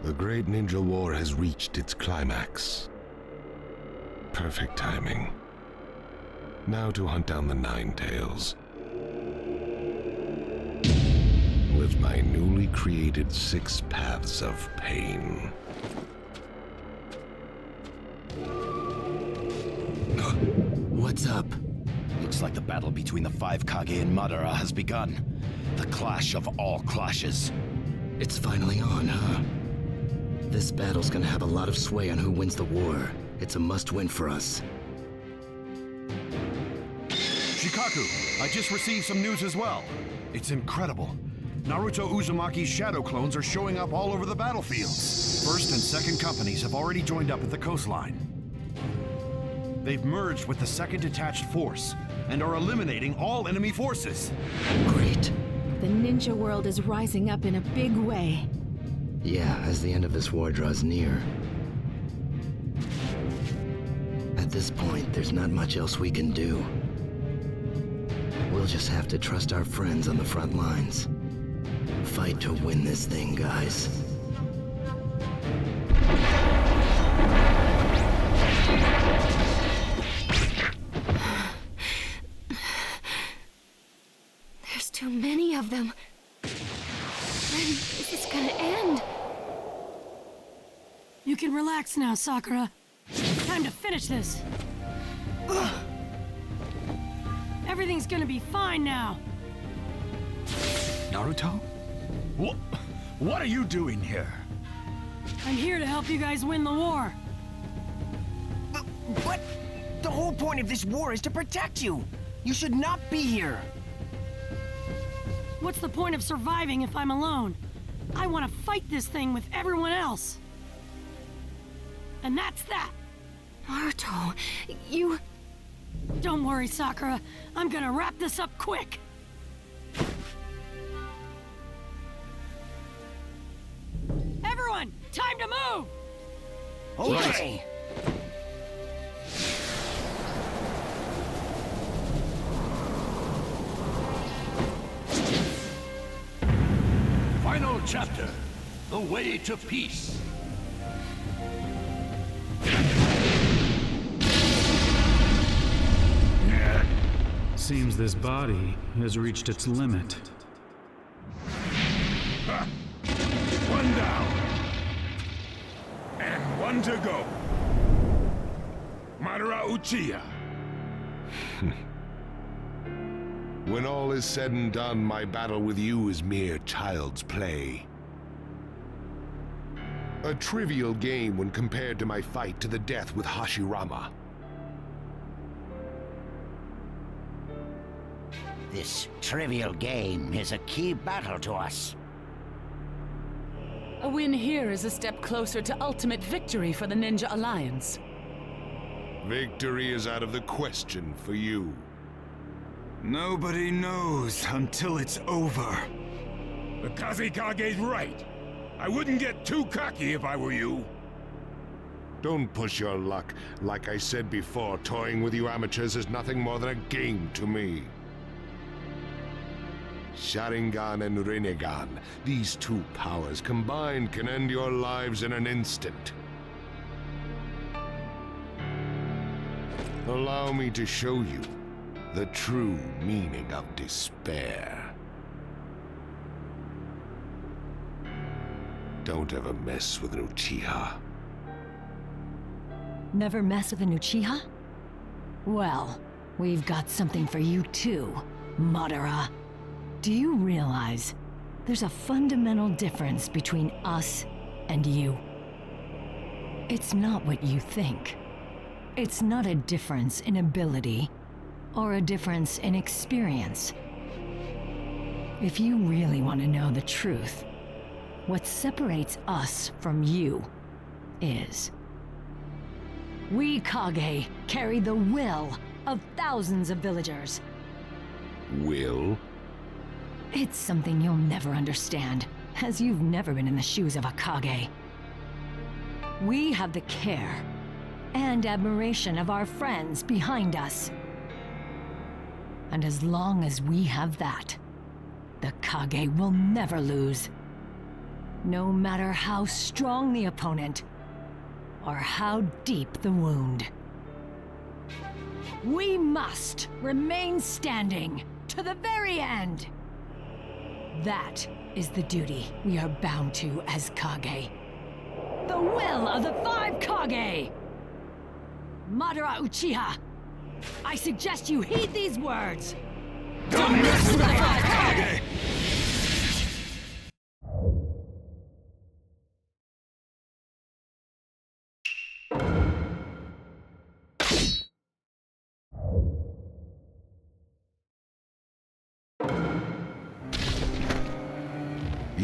The Great Ninja War has reached its climax. Perfect timing. Now to hunt down the Nine Tails. With my newly created 6 paths of pain. What's up? Looks like the battle between the 5 Kage and Madara has begun. The clash of all clashes. It's finally on, huh? This battle's gonna have a lot of sway on who wins the war. It's a must-win for us. Goku. I just received some news as well. It's incredible. Naruto Uzumaki's shadow clones are showing up all over the battlefields. First and second companies have already joined up at the coastline. They've merged with the second detached force and are eliminating all enemy forces. Great. The ninja world is rising up in a big way. Yeah, as the end of this war draws near. At this point, there's not much else we can do. We'll just have to trust our friends on the front lines. Fight to win this thing, guys. There's too many of them. When is this gonna end? You can relax now, Sakura. Time to finish this. Everything's gonna be fine now. Naruto? What are you doing here? I'm here to help you guys win the war. But the whole point of this war is to protect you. You should not be here. What's the point of surviving if I'm alone? I want to fight this thing with everyone else. And that's that. Naruto, you... Don't worry, Sakura. I'm gonna wrap this up quick. Everyone, time to move! Okay. Final chapter. The way to peace. Seems this body has reached its limit. Ha! One down. And one to go. Madara Uchiha. When all is said and done, my battle with you is mere child's play. A trivial game when compared to my fight to the death with Hashirama. This trivial game is a key battle to us. A win here is a step closer to ultimate victory for the Ninja Alliance. Victory is out of the question for you. Nobody knows until it's over. The Kazekage's right. I wouldn't get too cocky if I were you. Don't push your luck. Like I said before, toying with you amateurs is nothing more than a game to me. Sharingan and Rinnegan, these two powers combined can end your lives in an instant. Allow me to show you the true meaning of despair. Don't ever mess with an Uchiha. Never mess with an Uchiha? Well, we've got something for you too, Madara. Do you realize there's a fundamental difference between us and you? It's not what you think. It's not a difference in ability or a difference in experience. If you really want to know the truth, what separates us from you is we Kage carry the will of thousands of villagers. Will? It's something you'll never understand, as you've never been in the shoes of a Kage. We have the care and admiration of our friends behind us. And as long as we have that, the Kage will never lose. No matter how strong the opponent, or how deep the wound. We must remain standing to the very end. That is the duty we are bound to as Kage. The will of the 5 Kage! Madara Uchiha, I suggest you heed these words. Don't mess with the 5 Kage!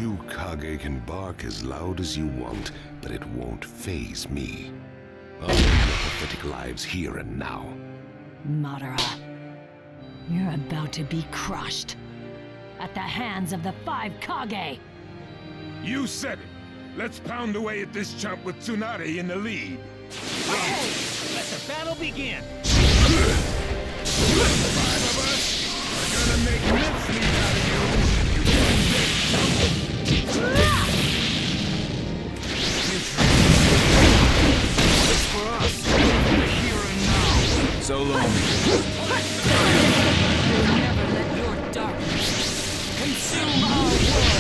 You Kage can bark as loud as you want, but it won't faze me. I'll end your pathetic lives here and now. Madara, you're about to be crushed at the hands of the 5 Kage. You said it. Let's pound away at this chump with Tsunade in the lead. Okay, let the battle begin. 5 of us are gonna make mincemeat out of you. It's for us. Here and now. So long. You'll never let your darkness consume our world.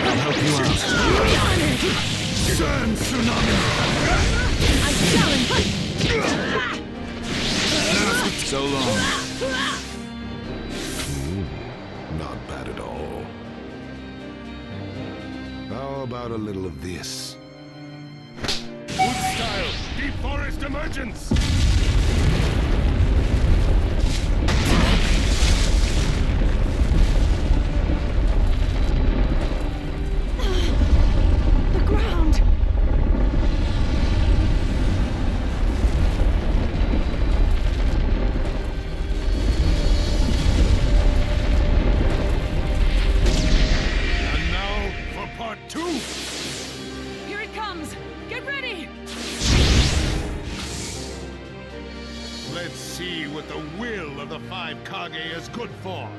I'll help you out. Sun tsunami. I challenge. So long. Not bad at all. How about a little of this? Wood style, deep forest emergence. The ground. And now for part 2. Here it comes. Get ready. Let's see what the will of the 5 Kage is good for.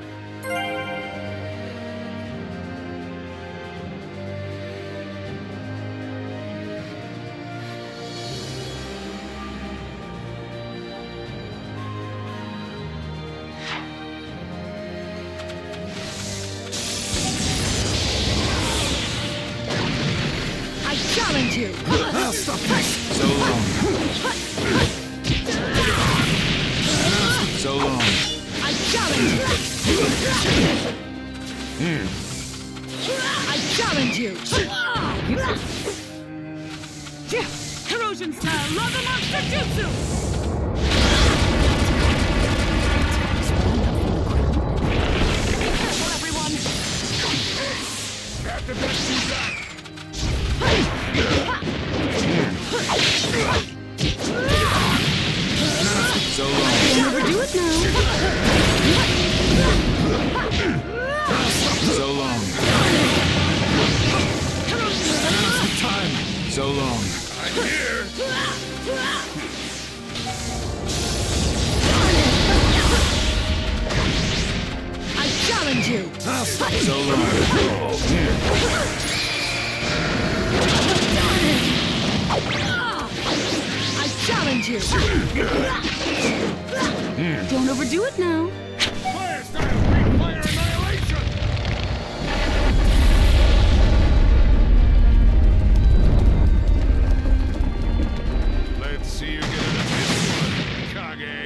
I challenge you. I'll stop this. So long. So long. I challenge you. I challenge you. Corrosion style, lava monster jutsu. Be careful, everyone. Grab the best you got. So long. Never do it now. So long. Time. So long. I'm here. I challenge you. So long. I challenge you. Don't overdo it now. Fire style, green fire annihilation. Let's see you get out of this one, Kage.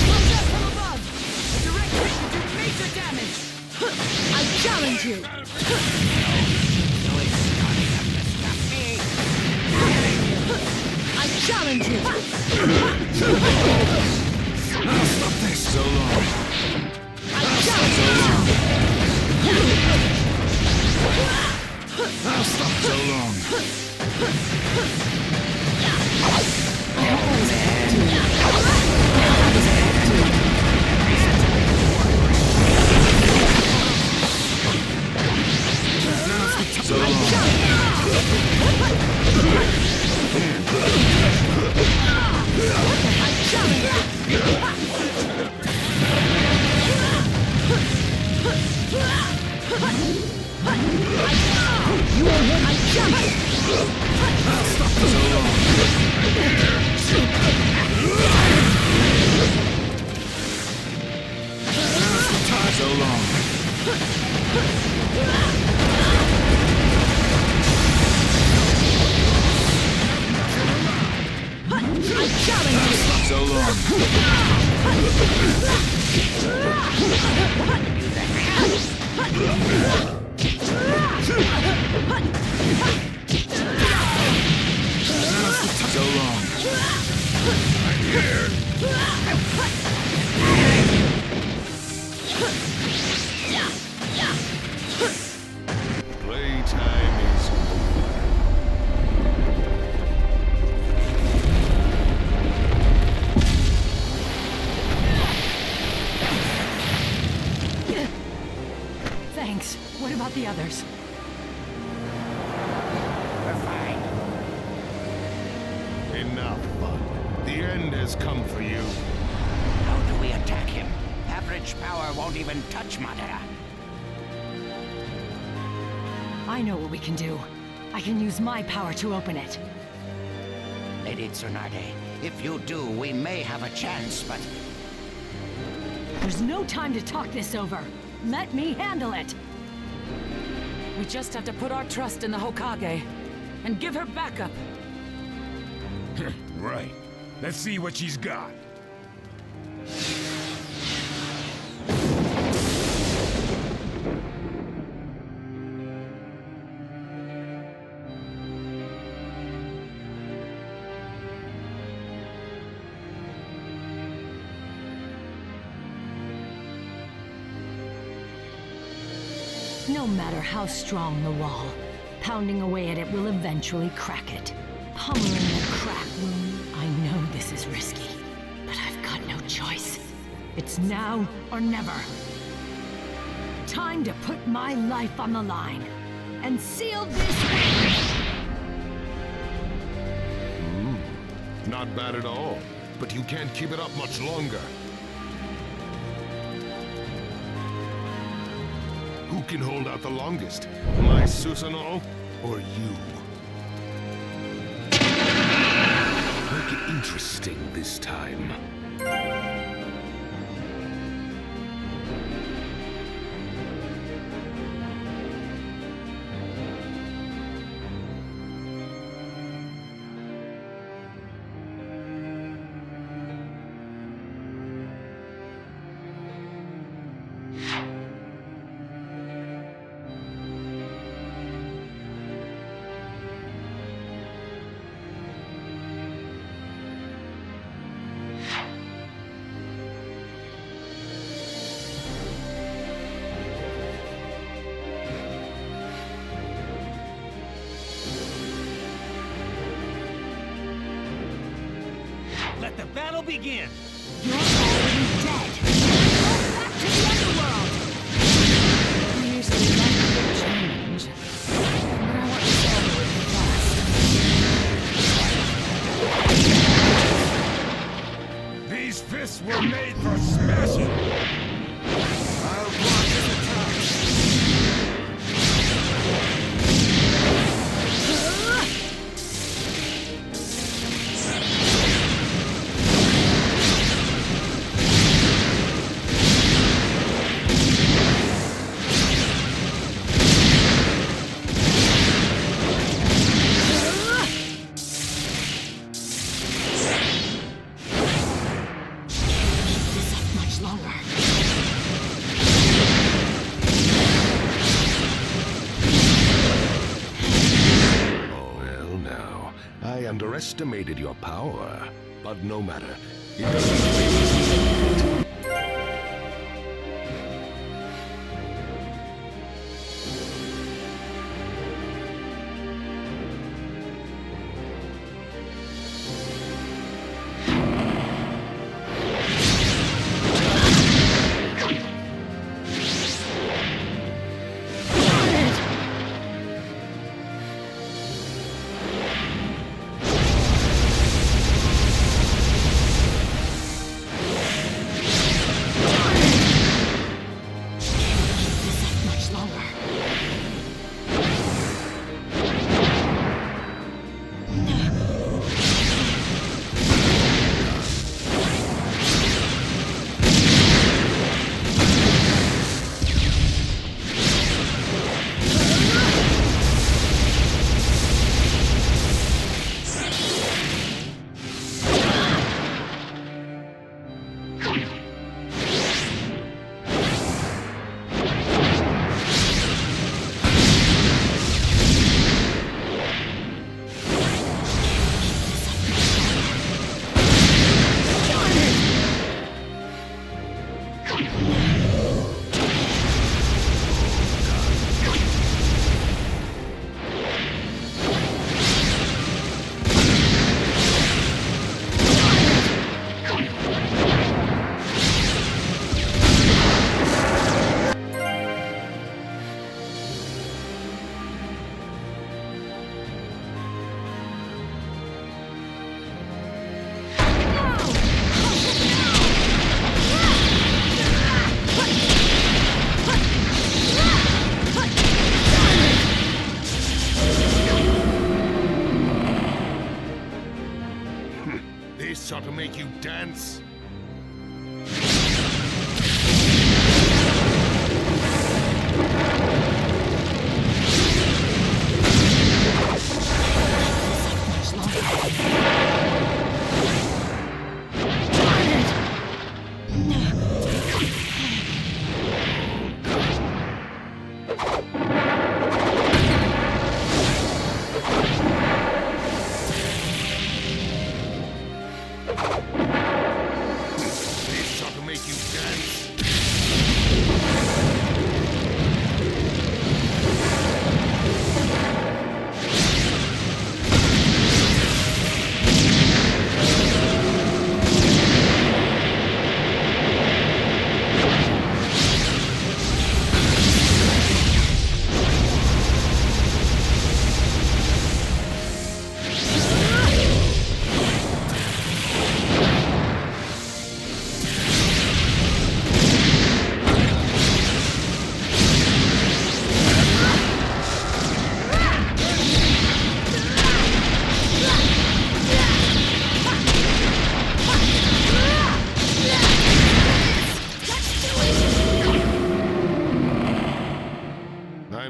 Watch out from above. A direct hit will do major damage. I challenge you. I challenge you. I'll stop this. So long. I challenge you. I'll stop. So long. So long. So long. So long. So long. Thanks. What about the others? We're fine. Enough, bud. The end has come for you. How do we attack him? Average power won't even touch Madara. I know what we can do. I can use my power to open it. Lady Tsunade, if you do, we may have a chance, but... There's no time to talk this over. Let me handle it. We just have to put our trust in the Hokage and give her backup. Right. Let's see what she's got. No matter how strong the wall, pounding away at it will eventually crack it. Pummeling the crack wound. I know this is risky, but I've got no choice. It's now or never. Time to put my life on the line and seal this win! Not bad at all, but you can't keep it up much longer. Who can hold out the longest? My Susanoo or you? Make it interesting this time. Let the battle begin! You're already dead! Go back to the underworld! I usually like a big change, but I want this over with fast. These fists were made for smashing! I'll block his attack! I underestimated your power, but no matter. It doesn't chance.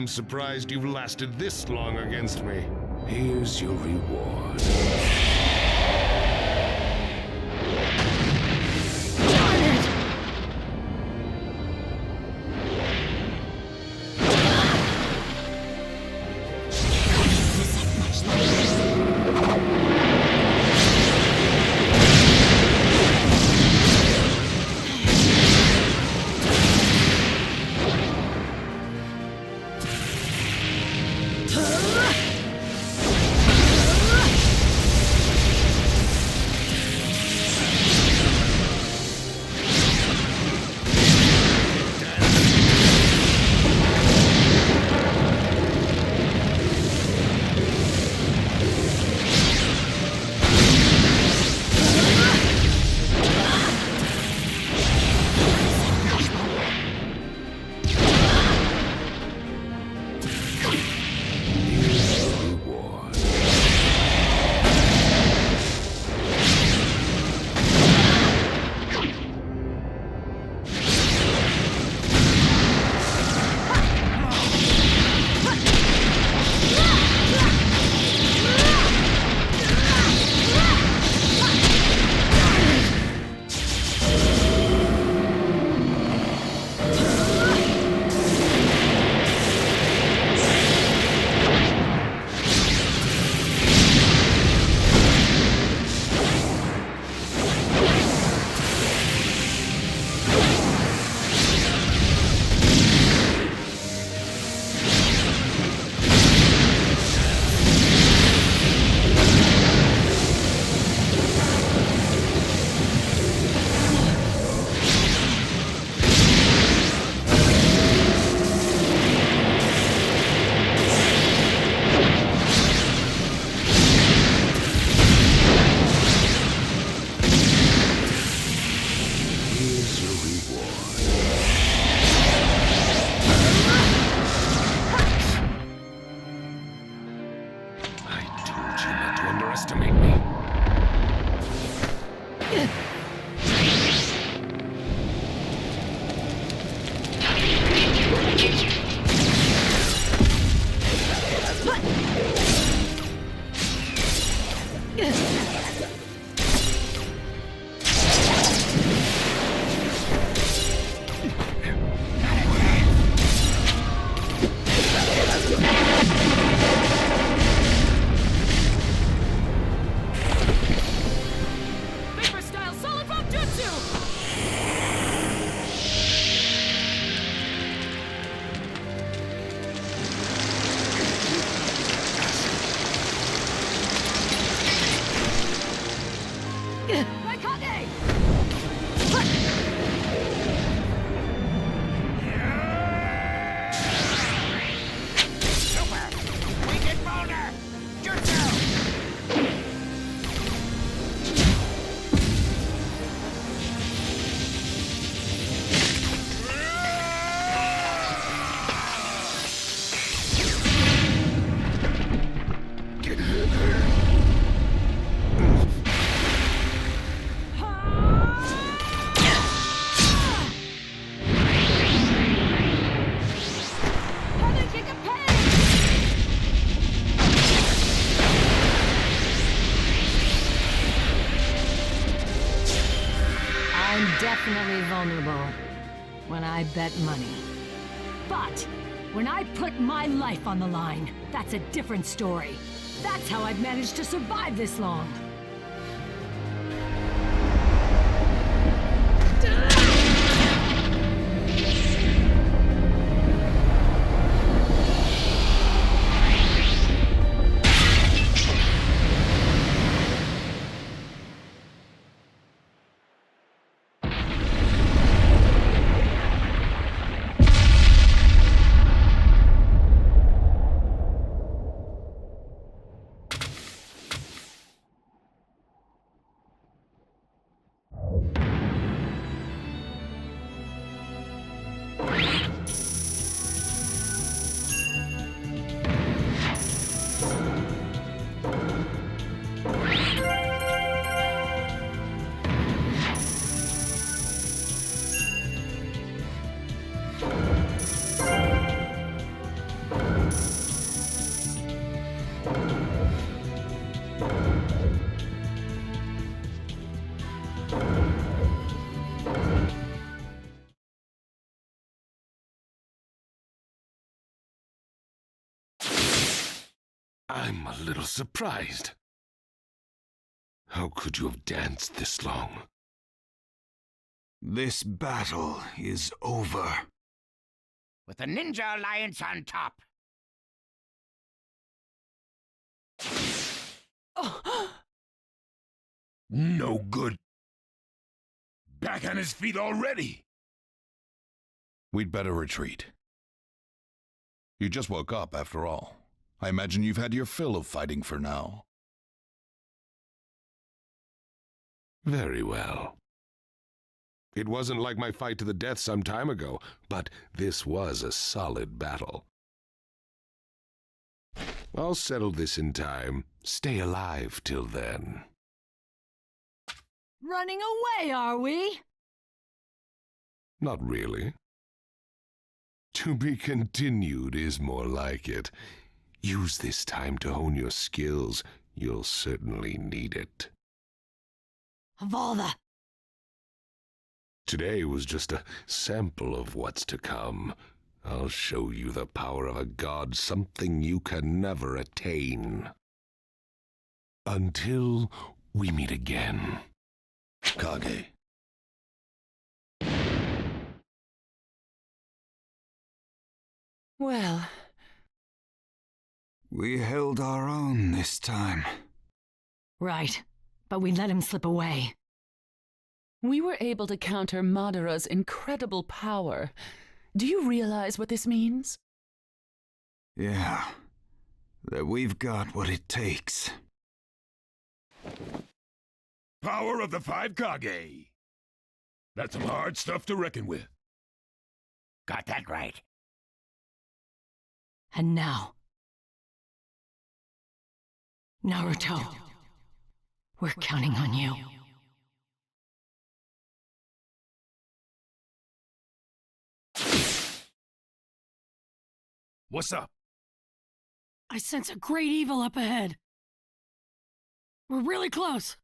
I'm surprised you've lasted this long against me. Here's your reward. vulnerable when I bet money. But when I put my life on the line, that's a different story. That's how I've managed to survive this long. I'm a little surprised. How could you have danced this long? This battle is over. With the Ninja Alliance on top. No good. Back on his feet already. We'd better retreat. You just woke up, after all. I imagine you've had your fill of fighting for now. Very well. It wasn't like my fight to the death some time ago, but this was a solid battle. I'll settle this in time. Stay alive till then. Running away, are we? Not really. To be continued is more like it. Use this time to hone your skills. You'll certainly need it. Of all the... Today was just a sample of what's to come. I'll show you the power of a god, something you can never attain. Until we meet again. Kage. Well... We held our own this time. Right, but we let him slip away. We were able to counter Madara's incredible power. Do you realize what this means? Yeah, that we've got what it takes. Power of the 5 Kage. That's some hard stuff to reckon with. Got that right. And now... Naruto, we're counting on you. What's up? I sense a great evil up ahead. We're really close.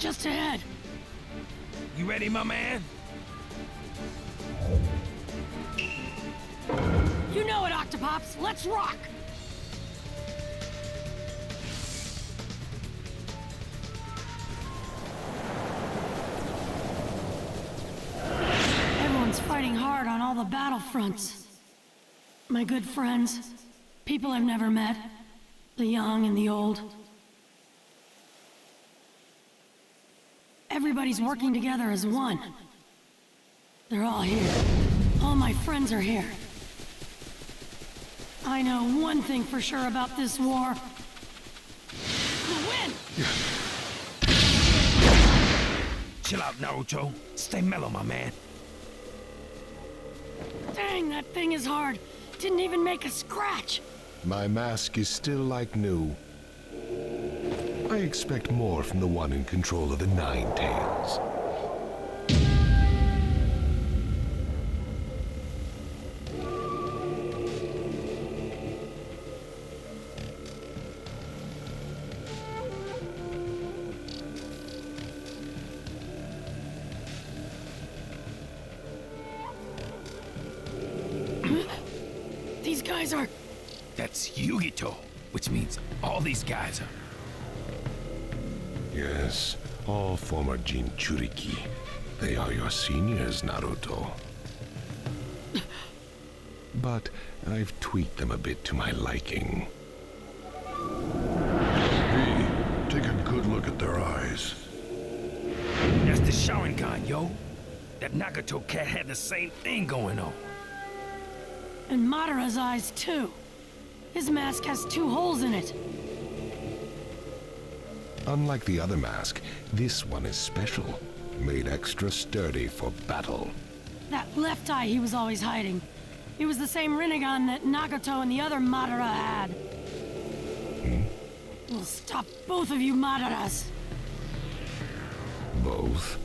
just ahead. You ready, my man? You know it, Octopops. Let's rock! Everyone's fighting hard on all the battlefronts. My good friends, people I've never met, the young and the old. Everybody's working together as one. They're all here. All my friends are here. I know one thing for sure about this war. We'll win! Chill out, Naruto. Stay mellow, my man. Dang, that thing is hard. Didn't even make a scratch. My mask is still like new. I expect more from the one in control of the Nine Tails. These guys are... That's Yugito, which means all these guys are... Yes, all former Jinchuriki. They are your seniors, Naruto. But I've tweaked them a bit to my liking. Hey, take a good look at their eyes. That's the Sharingan, yo. That Nagato cat had the same thing going on. And Madara's eyes, too. His mask has 2 holes in it. Unlike the other mask, this one is special. Made extra sturdy for battle. That left eye he was always hiding. It was the same Rinnegan that Nagato and the other Madara had. We'll stop both of you Madaras. Both?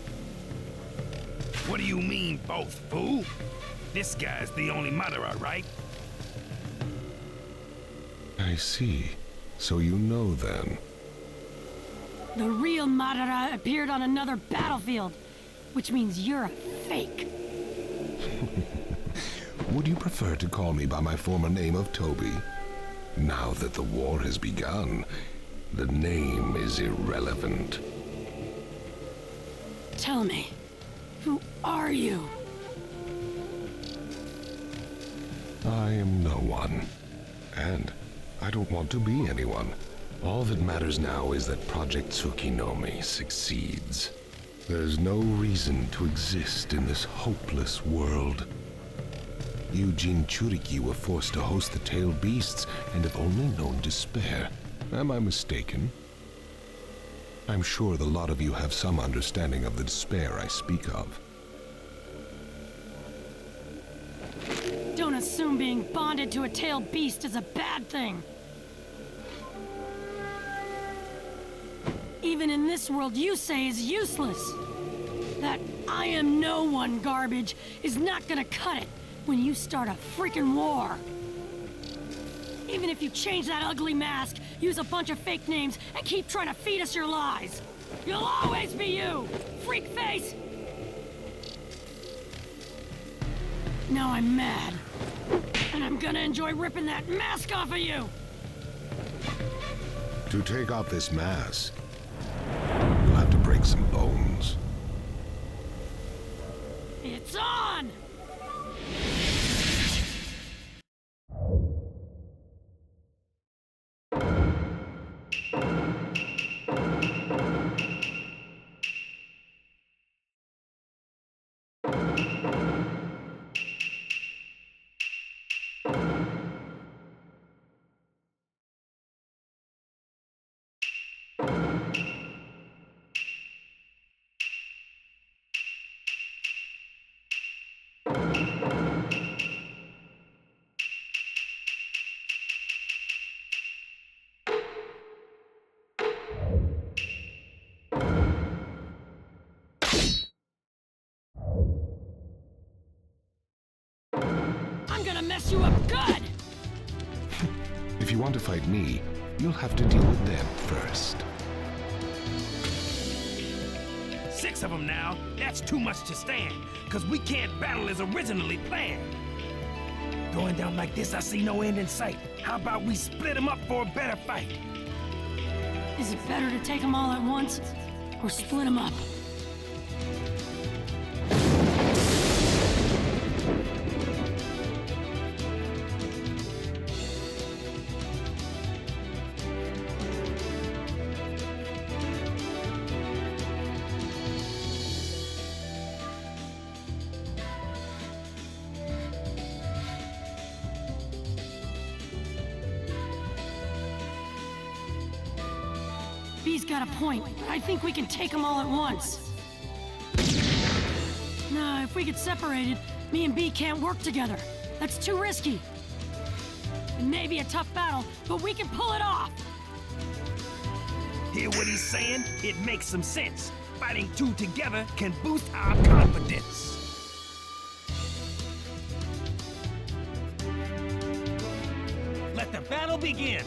What do you mean, both, fool? This guy's the only Madara, right? I see. So you know then. The real Madara appeared on another battlefield, which means you're a fake. Would you prefer to call me by my former name of Toby? Now that the war has begun, the name is irrelevant. Tell me, who are you? I am no one. And I don't want to be anyone. All that matters now is that Project Tsukinome succeeds. There's no reason to exist in this hopeless world. You Jinchuriki were forced to host the tailed beasts and have only known despair. Am I mistaken? I'm sure the lot of you have some understanding of the despair I speak of. Don't assume being bonded to a tailed beast is a bad thing. Even in this world you say is useless. That I am no one garbage is not gonna cut it when you start a freaking war. Even if you change that ugly mask, use a bunch of fake names, and keep trying to feed us your lies, you'll always be you, freak face! Now I'm mad. And I'm gonna enjoy ripping that mask off of you! To take off this mask, you'll have to break some bones. It's on! I'm gonna mess you up good! If you want to fight me, you'll have to deal with them first. 6 of them now. That's too much to stand, because we can't battle as originally planned. Going down like this, I see no end in sight. How about we split them up for a better fight? Is it better to take them all at once, or split them up? B's got a point, but I think we can take them all at once. No, if we get separated, me and B can't work together. That's too risky. It may be a tough battle, but we can pull it off. Hear what he's saying? It makes some sense. Fighting two together can boost our confidence. Let the battle begin.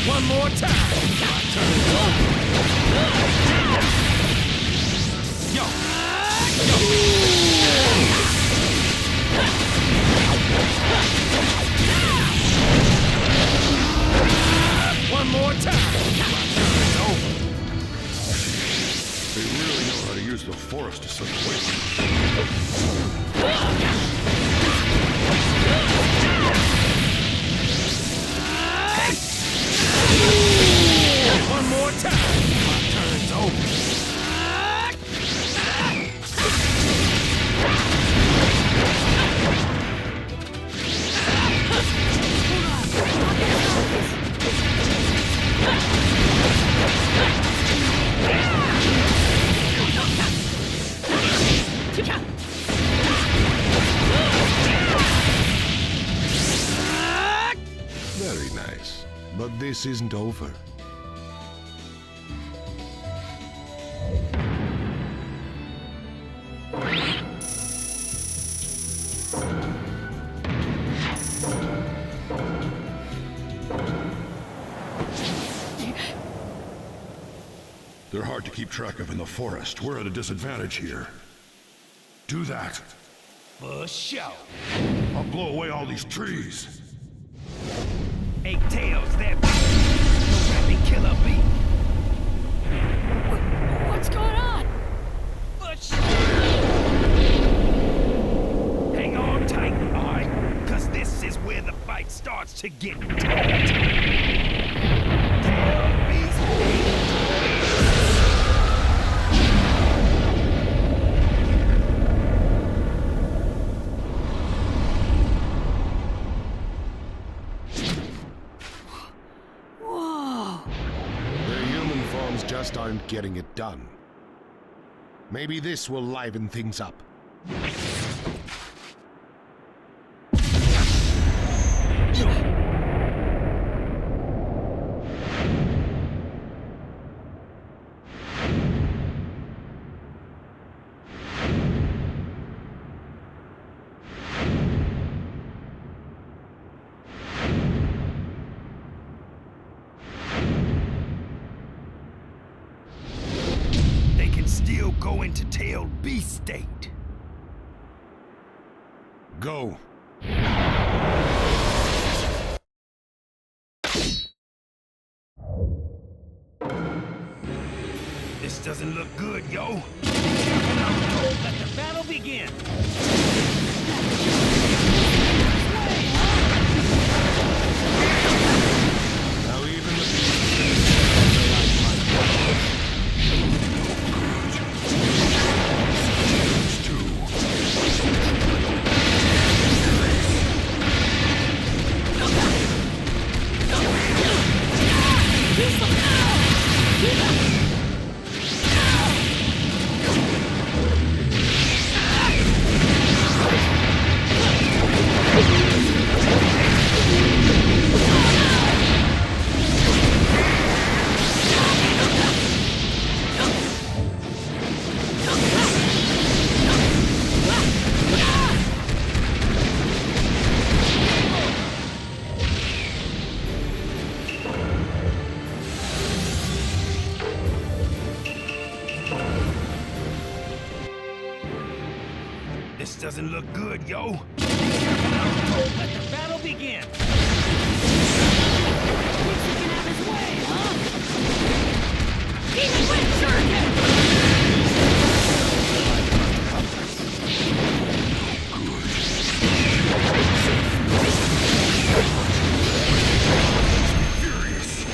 One more time. My turn's over. Yo. One more time. My turn's over. They really know how to use the forest to such waste. One more time. My turn's over. Very nice. But this isn't over. They're hard to keep track of in the forest. We're at a disadvantage here. Do that. For sure. I'll blow away all these trees. Eight tails, that no rapping killer bee. What's going on? Hang on tight, alright? Cause this is where the fight starts to get tight. Tail beast. Just aren't getting it done. Maybe this will liven things up. Go into tailed beast state. Go. This doesn't look good, yo. Let the battle begin. Now even the This doesn't look good, yo. Let the battle begin. Thinks he can have his way, huh? Demon Wind Shuriken! Furious.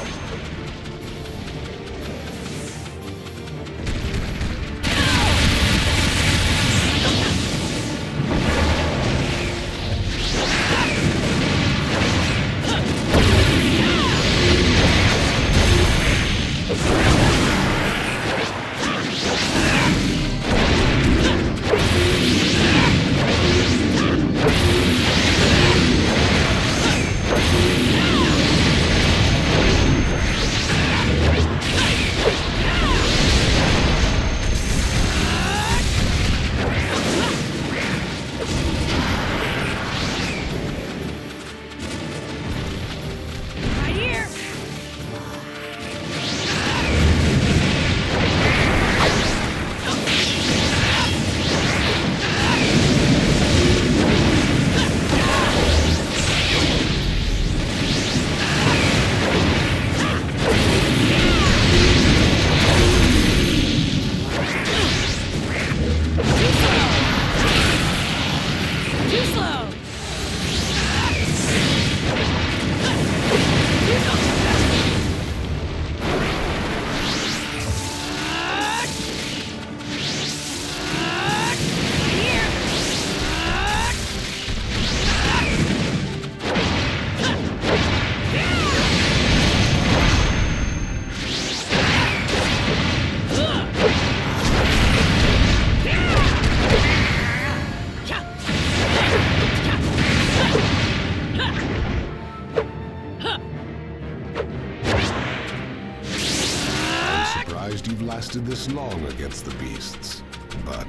surprised you've lasted this long against the beasts, but...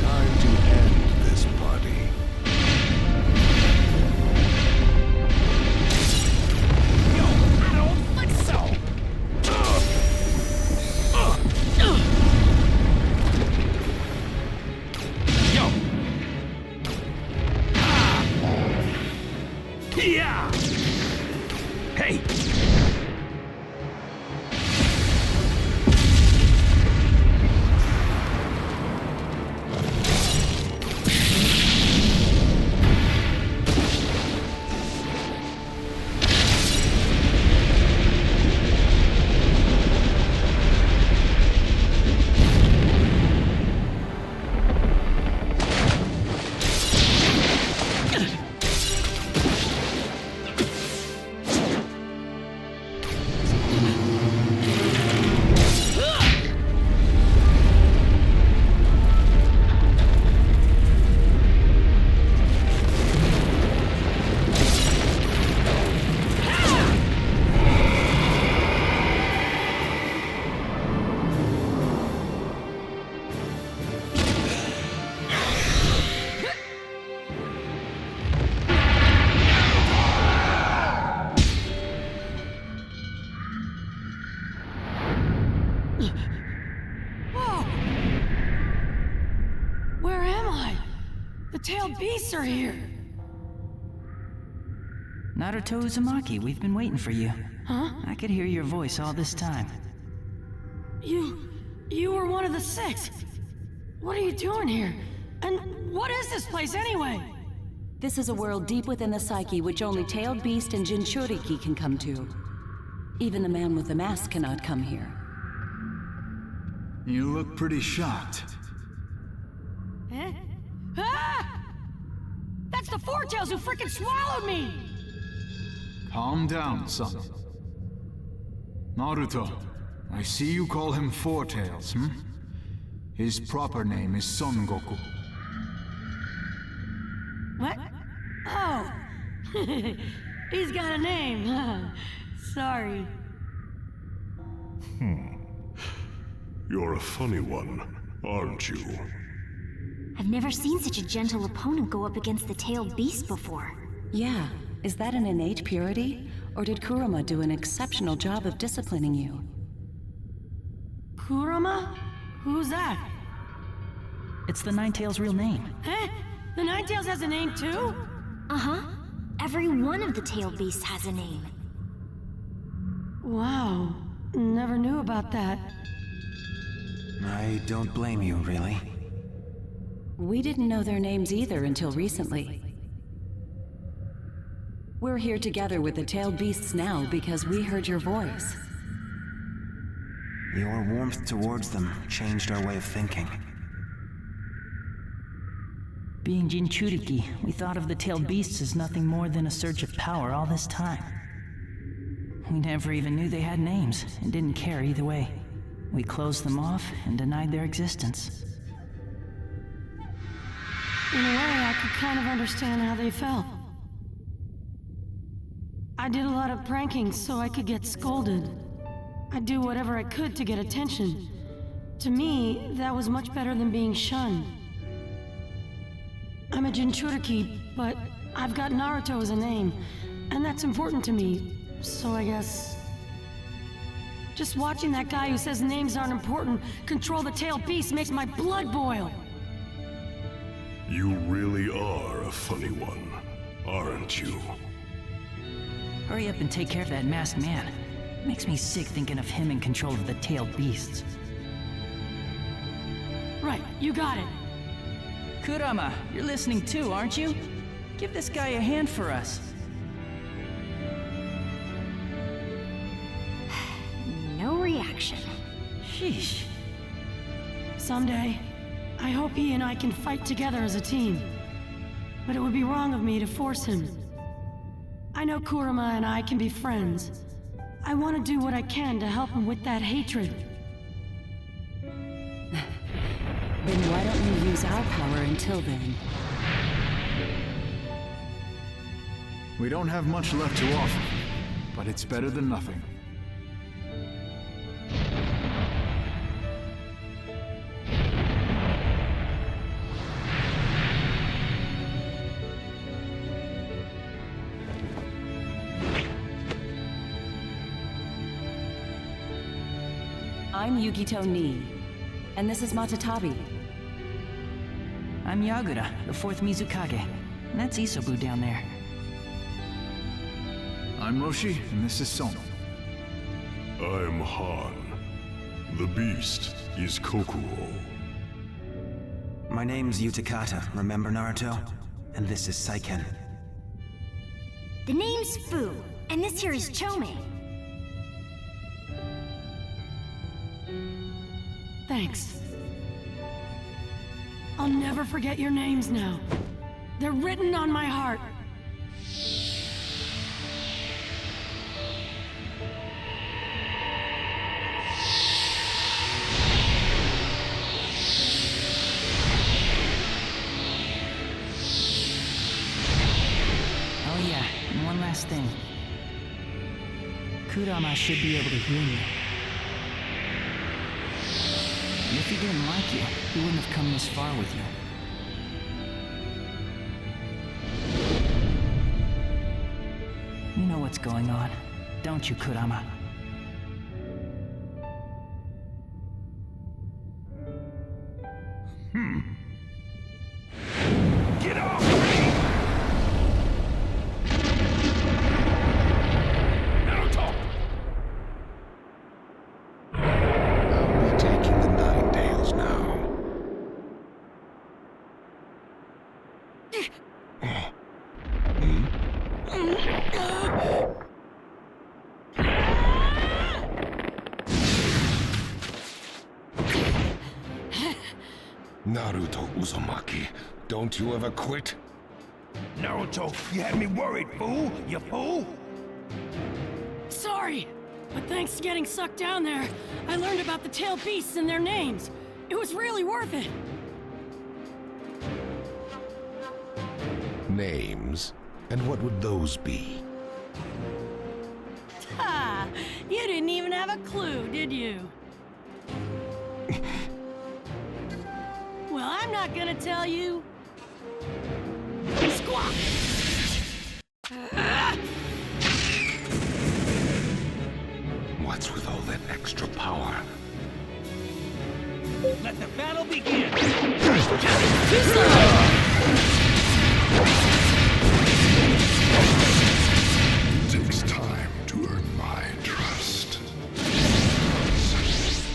time to end this party. Yo, I don't think so! Yo! Yeah! Hey! Beasts are here! Naruto Uzumaki, we've been waiting for you. Huh? I could hear your voice all this time. You were one of the 6. What are you doing here? And what is this place anyway? This is a world deep within the psyche which only Tailed Beast and Jinchuriki can come to. Even the man with the mask cannot come here. You look pretty shocked. Eh? Ah! That's the Four-Tails who frickin' swallowed me! Calm down, son. Naruto, I see you call him Four-Tails, hmm? His proper name is Son Goku. What? Oh! He's got a name. Sorry. You're a funny one, aren't you? I've never seen such a gentle opponent go up against the Tailed Beast before. Yeah, is that an innate purity? Or did Kurama do an exceptional job of disciplining you? Kurama? Who's that? It's the Ninetales' real name. Eh? The Ninetales has a name too? Uh-huh. Every one of the Tailed Beasts has a name. Wow. Never knew about that. I don't blame you, really. We didn't know their names either until recently. We're here together with the Tailed Beasts now because we heard your voice. Your warmth towards them changed our way of thinking. Being Jinchuriki, we thought of the Tailed Beasts as nothing more than a surge of power all this time. We never even knew they had names, and didn't care either way. We closed them off and denied their existence. In a way, I could kind of understand how they felt. I did a lot of pranking so I could get scolded. I'd do whatever I could to get attention. To me, that was much better than being shunned. I'm a Jinchuriki, but I've got Naruto as a name, and that's important to me, so I guess... Just watching that guy who says names aren't important control the Tailed Beast makes my blood boil! You really are a funny one, aren't you? Hurry up and take care of that masked man. Makes me sick thinking of him in control of the Tailed Beasts. Right, you got it. Kurama, you're listening too, aren't you? Give this guy a hand for us. No reaction. Sheesh. Someday, I hope he and I can fight together as a team. But it would be wrong of me to force him. I know Kurama and I can be friends. I want to do what I can to help him with that hatred. Then why don't you use our power until then? We don't have much left to offer, but it's better than nothing. I'm Yukito Nii, and this is Matatabi. I'm Yagura, the 4th Mizukage. And that's Isobu down there. I'm Roshi, and this is Sono. I'm Han. The beast is Kokuo. My name's Utakata, remember Naruto? And this is Saiken. The name's Fu, and this here is Chome. Thanks. I'll never forget your names now. They're written on my heart. Oh yeah, and one last thing. Kurama should be able to hear you. And if he didn't like you, he wouldn't have come this far with you. You know what's going on, don't you, Kurama? Get off Naruto! I'll be taking the Nine Tails now. Naruto Uzumaki, don't you ever quit? Naruto, you had me worried, fool! You fool! Sorry, but thanks to getting sucked down there, I learned about the tailed beasts and their names. It was really worth it. Names? And what would those be? Ha! You didn't even have a clue, did you? Well, I'm not gonna tell you. Squawk! What's with all that extra power? Let the battle begin! It takes time to earn my trust.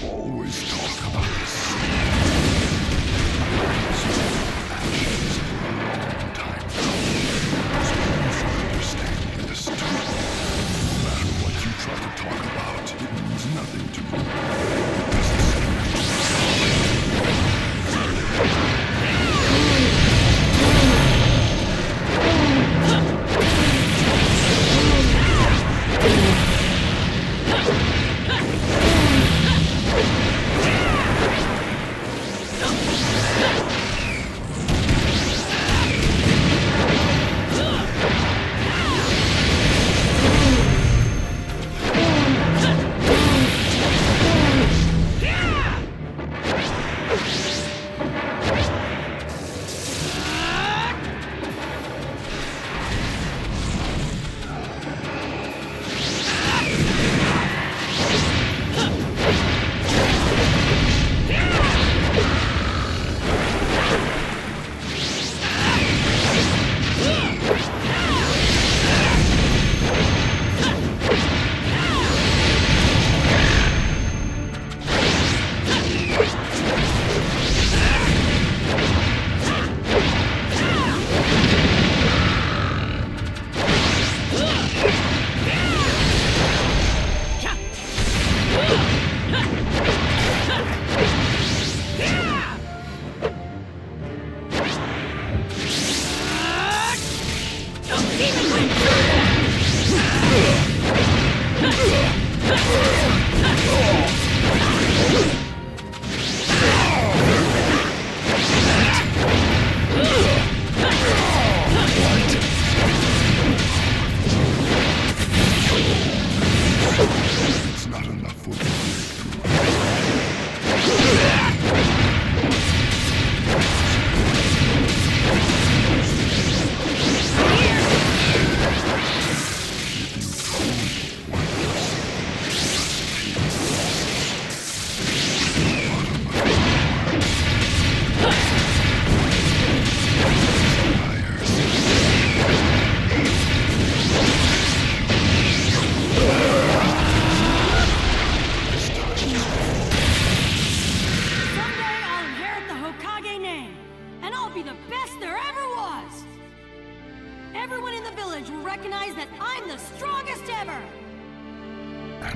Always talk about the sea. Time comes when you should understand this too. No matter what you try to talk about, it means nothing to me. It doesn't seem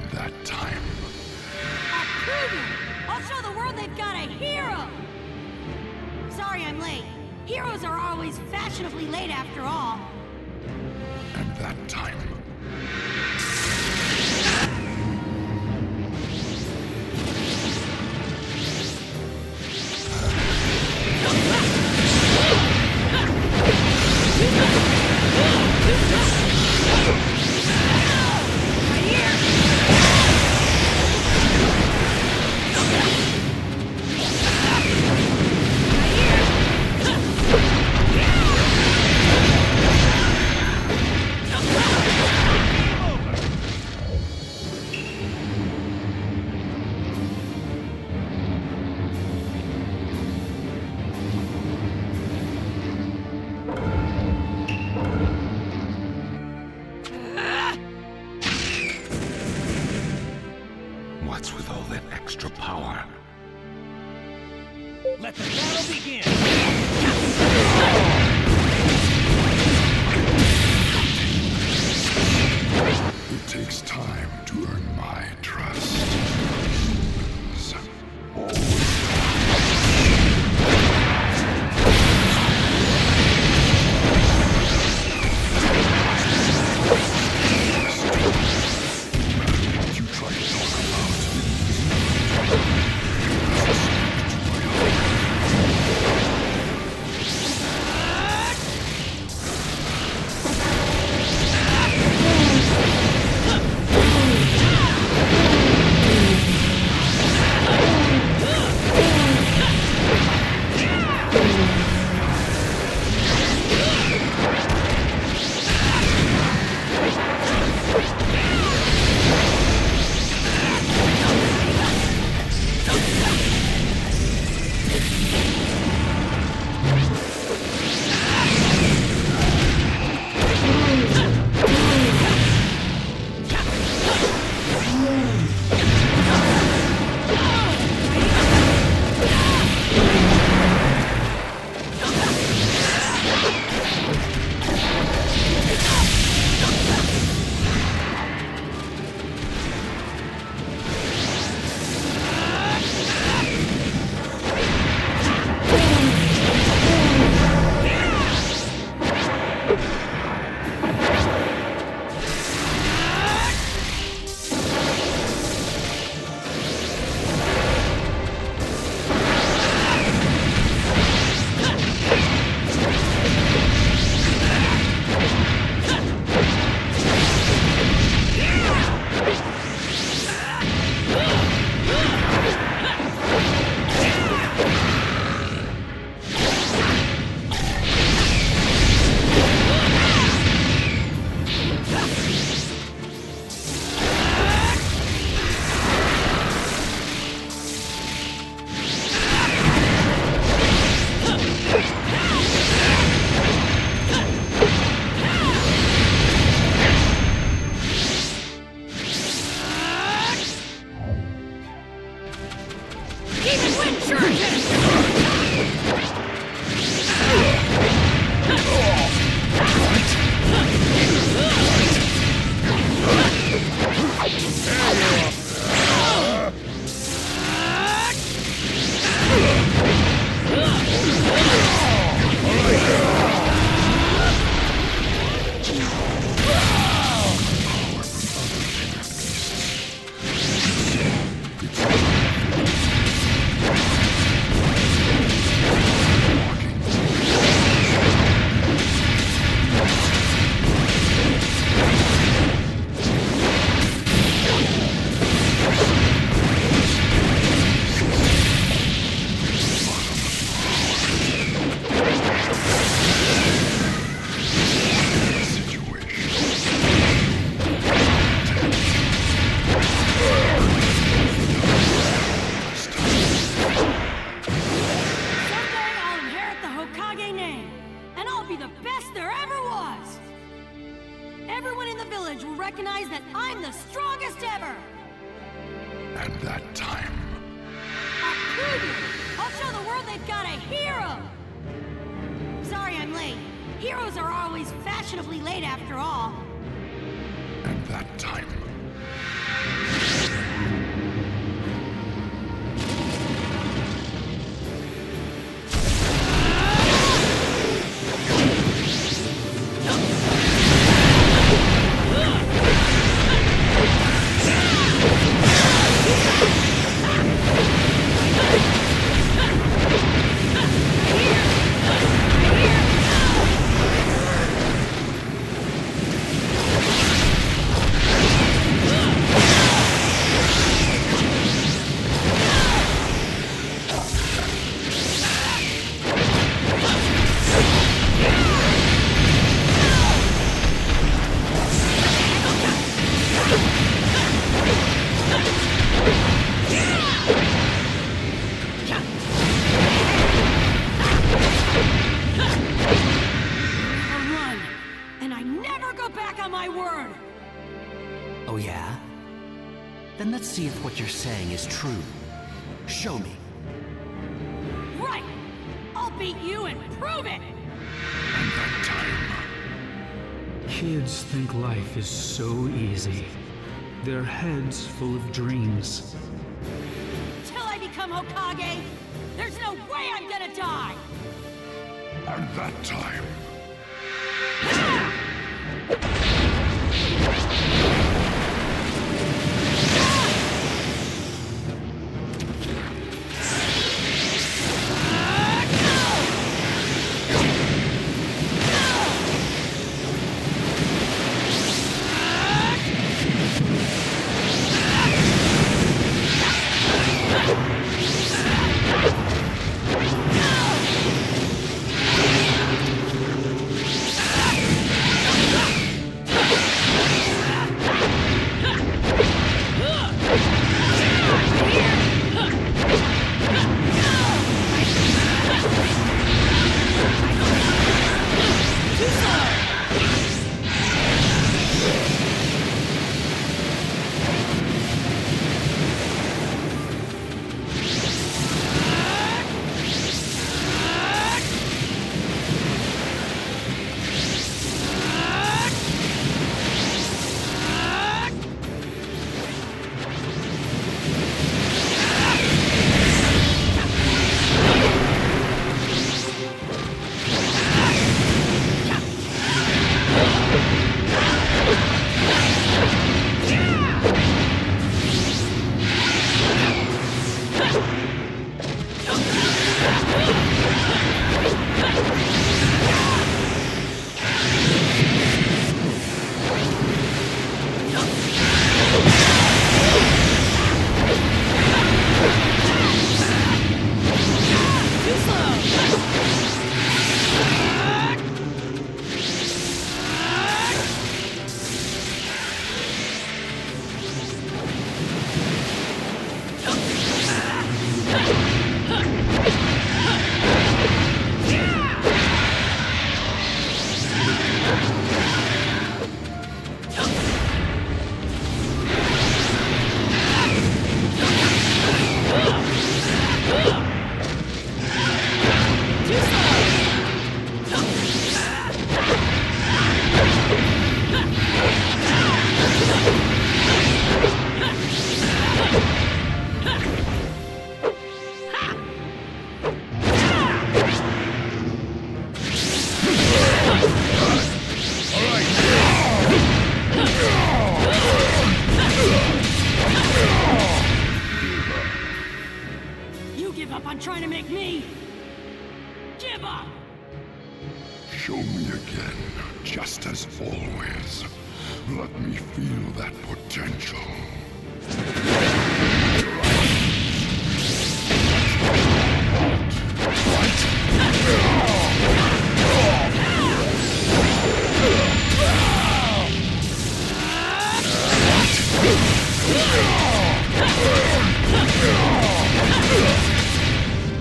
And that time. I'll prove it! I'll show the world they've got a hero! Sorry I'm late. Heroes are always fashionably late after all. And that time. What's with all that extra power? Let the battle begin! It takes time to earn my trust. And that time. I'll prove it! I'll show the world they've got a hero! Sorry I'm late. Heroes are always fashionably late after all. And that time. Oh yeah? Then let's see if what you're saying is true. Show me. Right! I'll beat you and prove it! And that time... Kids think life is so easy. Their heads full of dreams. Till I become Hokage, there's no way I'm gonna die! And that time... Show me again, just as always. Let me feel that potential.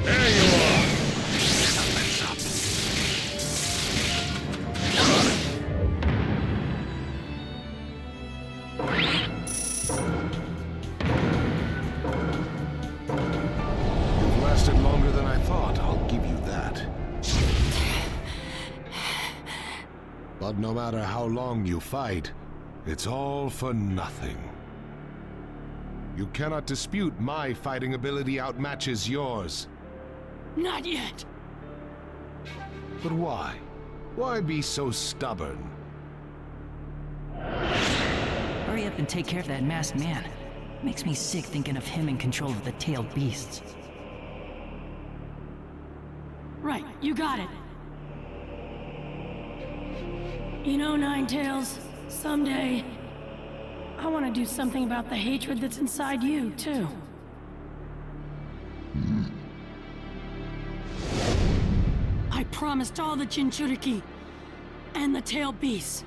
There you are! You've lasted longer than I thought, I'll give you that. But no matter how long you fight, it's all for nothing. You cannot dispute my fighting ability outmatches yours. Not yet. But why? Why be so stubborn? Hurry up and take care of that masked man. Makes me sick thinking of him in control of the tailed beasts. Right, you got it. You know, Ninetails, someday, I want to do something about the hatred that's inside you, too. I promised all the Jinchuriki, and the tailed beasts,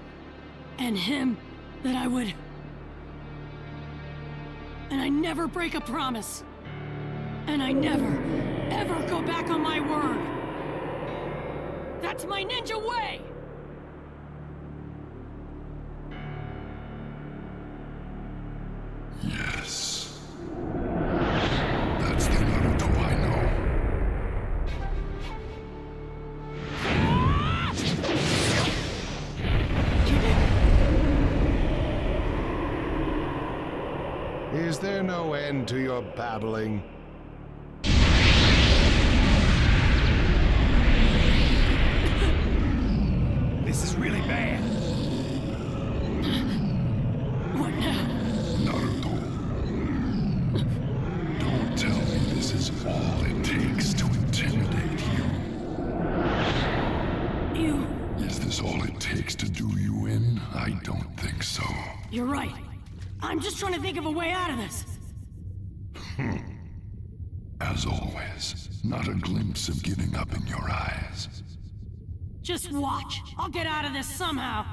and him that I would... And I never break a promise. And I never, ever go back on my word. That's my ninja way! Yes. That's the Naruto I know. Is there no end to your babbling? This is really bad. What now? Naruto. Don't tell me this is all it takes to intimidate you. You... Is this all it takes to do you in? I don't think so. You're right. I'm just trying to think of a way out of this. As always, not a glimpse of giving up in your eyes. Just watch. I'll get out of this somehow.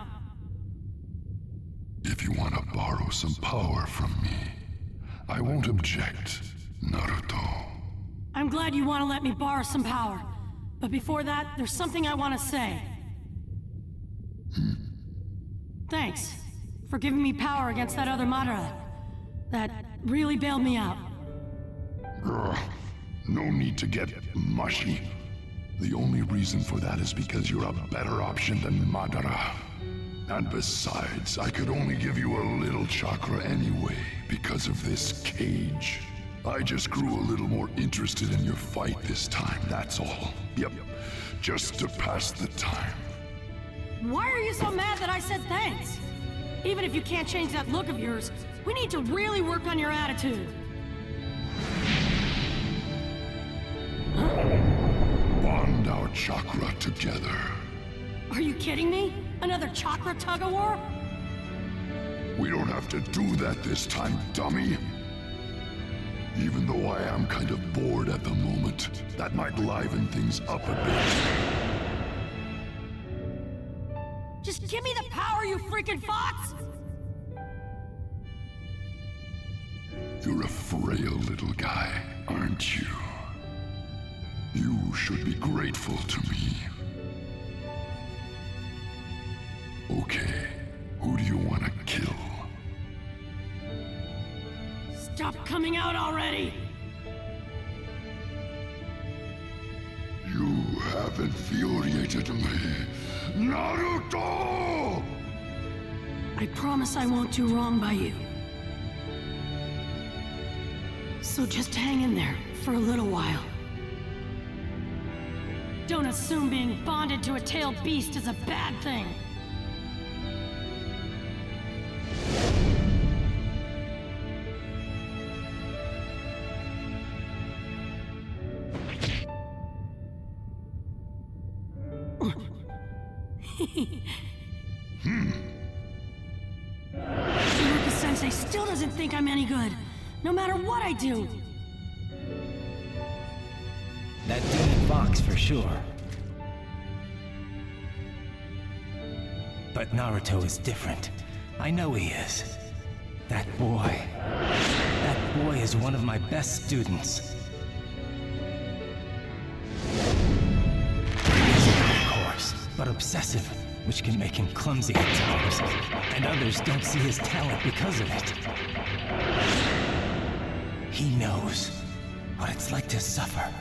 If you want to borrow some power from me, I won't object, Naruto. I'm glad you want to let me borrow some power. But before that, there's something I want to say. Thanks for giving me power against that other Madara. That really bailed me out. No need to get mushy. The only reason for that is because you're a better option than Madara. And besides, I could only give you a little chakra anyway, because of this cage. I just grew a little more interested in your fight this time, that's all. Yep, just to pass the time. Why are you so mad that I said thanks? Even if you can't change that look of yours, we need to really work on your attitude. Bond our chakra together. Are you kidding me? Another chakra tug-of-war? We don't have to do that this time, dummy. Even though I am kind of bored at the moment, that might liven things up a bit. Just give me the power, you freaking fox! You're a frail little guy, aren't you? You should be grateful to me. Okay, who do you want to kill? Stop coming out already! You have infuriated me, Naruto! I promise I won't do wrong by you. So just hang in there for a little while. Don't assume being bonded to a tailed beast is a bad thing. Iruka-sensei still doesn't think I'm any good, no matter what I do. That demon fox for sure. But Naruto is different. I know he is. That boy is one of my best students. Of course, but obsessive, which can make him clumsy at times. And others don't see his talent because of it. He knows what it's like to suffer.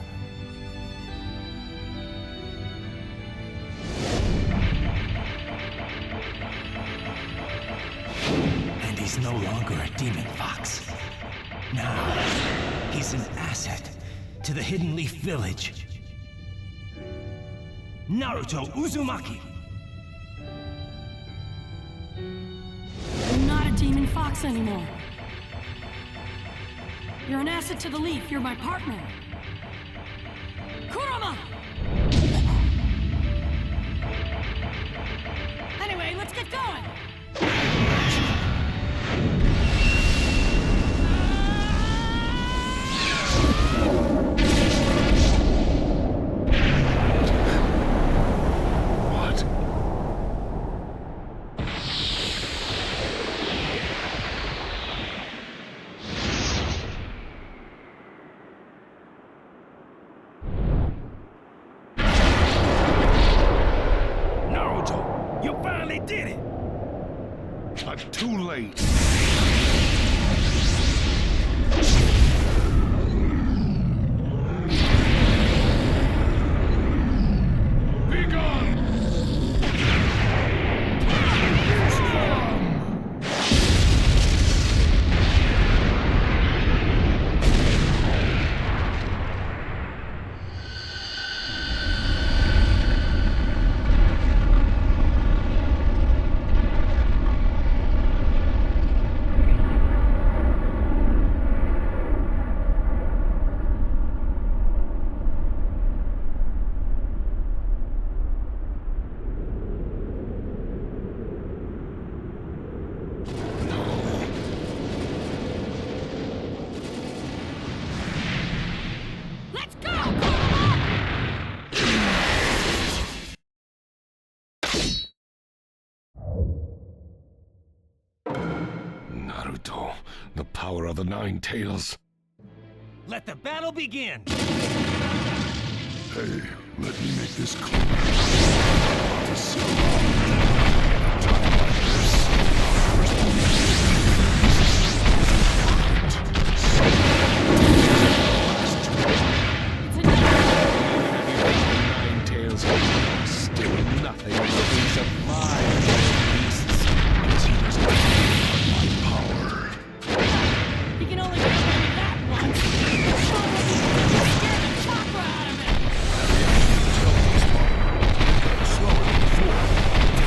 And he's no longer a demon fox. Now, he's an asset to the Hidden Leaf Village. Naruto Uzumaki! You're not a demon fox anymore. You're an asset to the Leaf. You're my partner. KURAMA! Anyway, let's get going! Did it! But too late. Naruto, the power of the Nine Tails. Let the battle begin! Hey, let me make this clear. For so long, time like this, Nine Tails, still nothing of the things of five beasts. Because he does not have my power. You can only get away with that once. Scare the chakra out of it! Slower than before.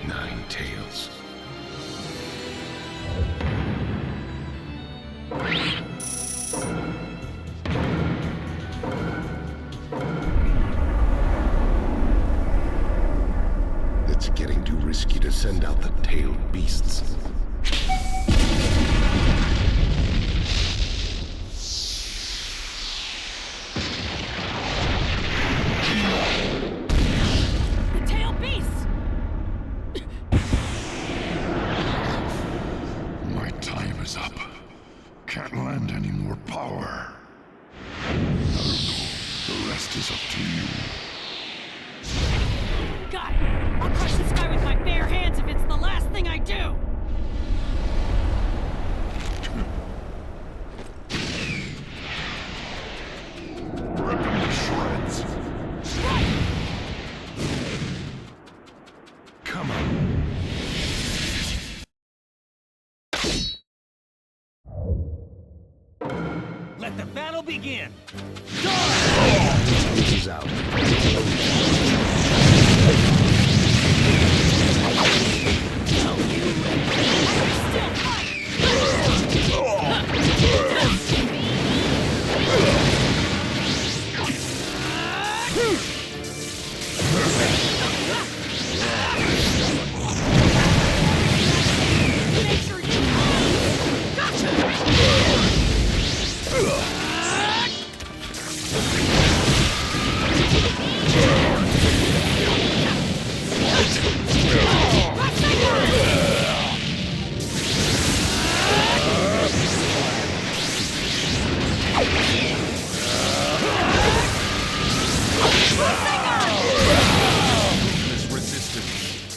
Nine tails. It's getting too risky to send out the tailed beasts. The tailed beasts! My time is up. Can't lend any more power. Naruto, the rest is up to you. Got it! I'll crush this guy with my bare hands if it's the last thing I do! Rip him to shreds. Come on. Let the battle begin! He's out.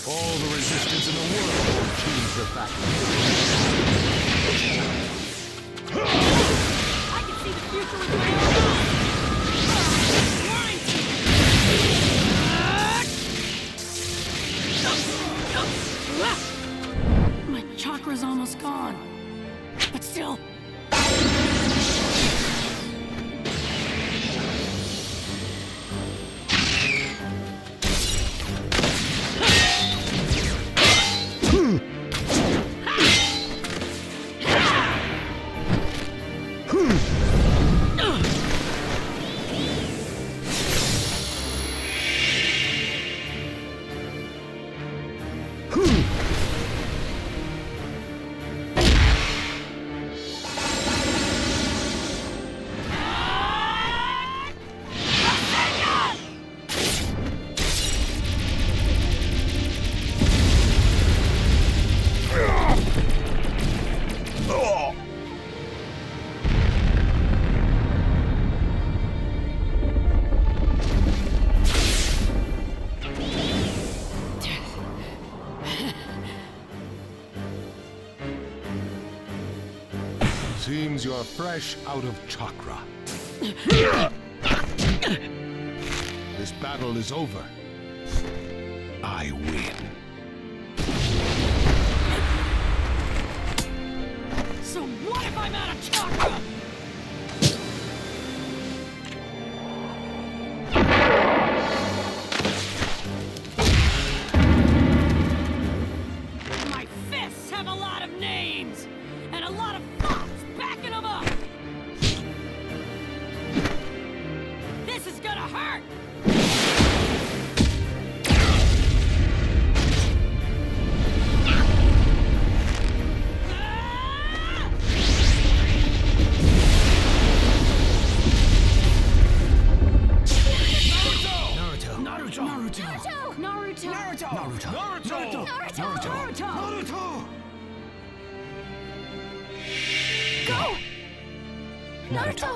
All the resistance in the world will choose the battle. I can see the future with my own eyes! My chakra's almost gone. But still... Seems you're fresh out of chakra. This battle is over. I win. So what if I'm out of chakra? My fists have a lot of names, and a lot of thoughts backing them up. This is gonna hurt. Naruto! Go! Naruto!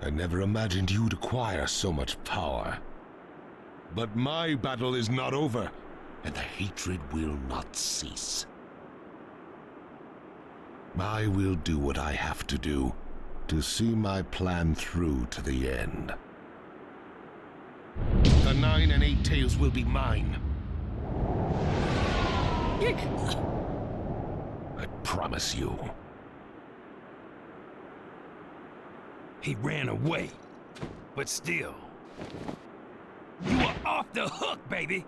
I never imagined you'd acquire so much power. But my battle is not over, and the hatred will not cease. I will do what I have to do to see my plan through to the end. The 9 and 8 tails will be mine. I promise you. He ran away, but still, you are off the hook, baby!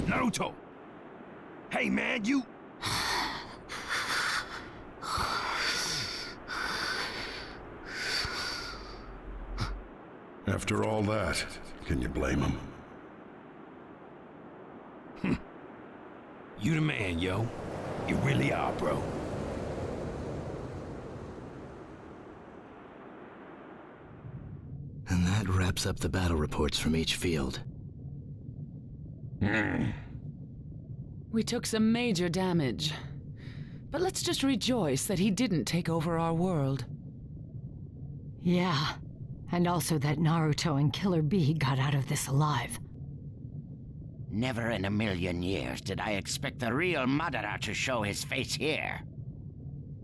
Naruto! Hey man, you... After all that, can you blame him? You the man, yo. You really are, bro. And that wraps up the battle reports from each field. We took some major damage. But let's just rejoice that he didn't take over our world. Yeah. And also that Naruto and Killer Bee got out of this alive. Never in a million years did I expect the real Madara to show his face here.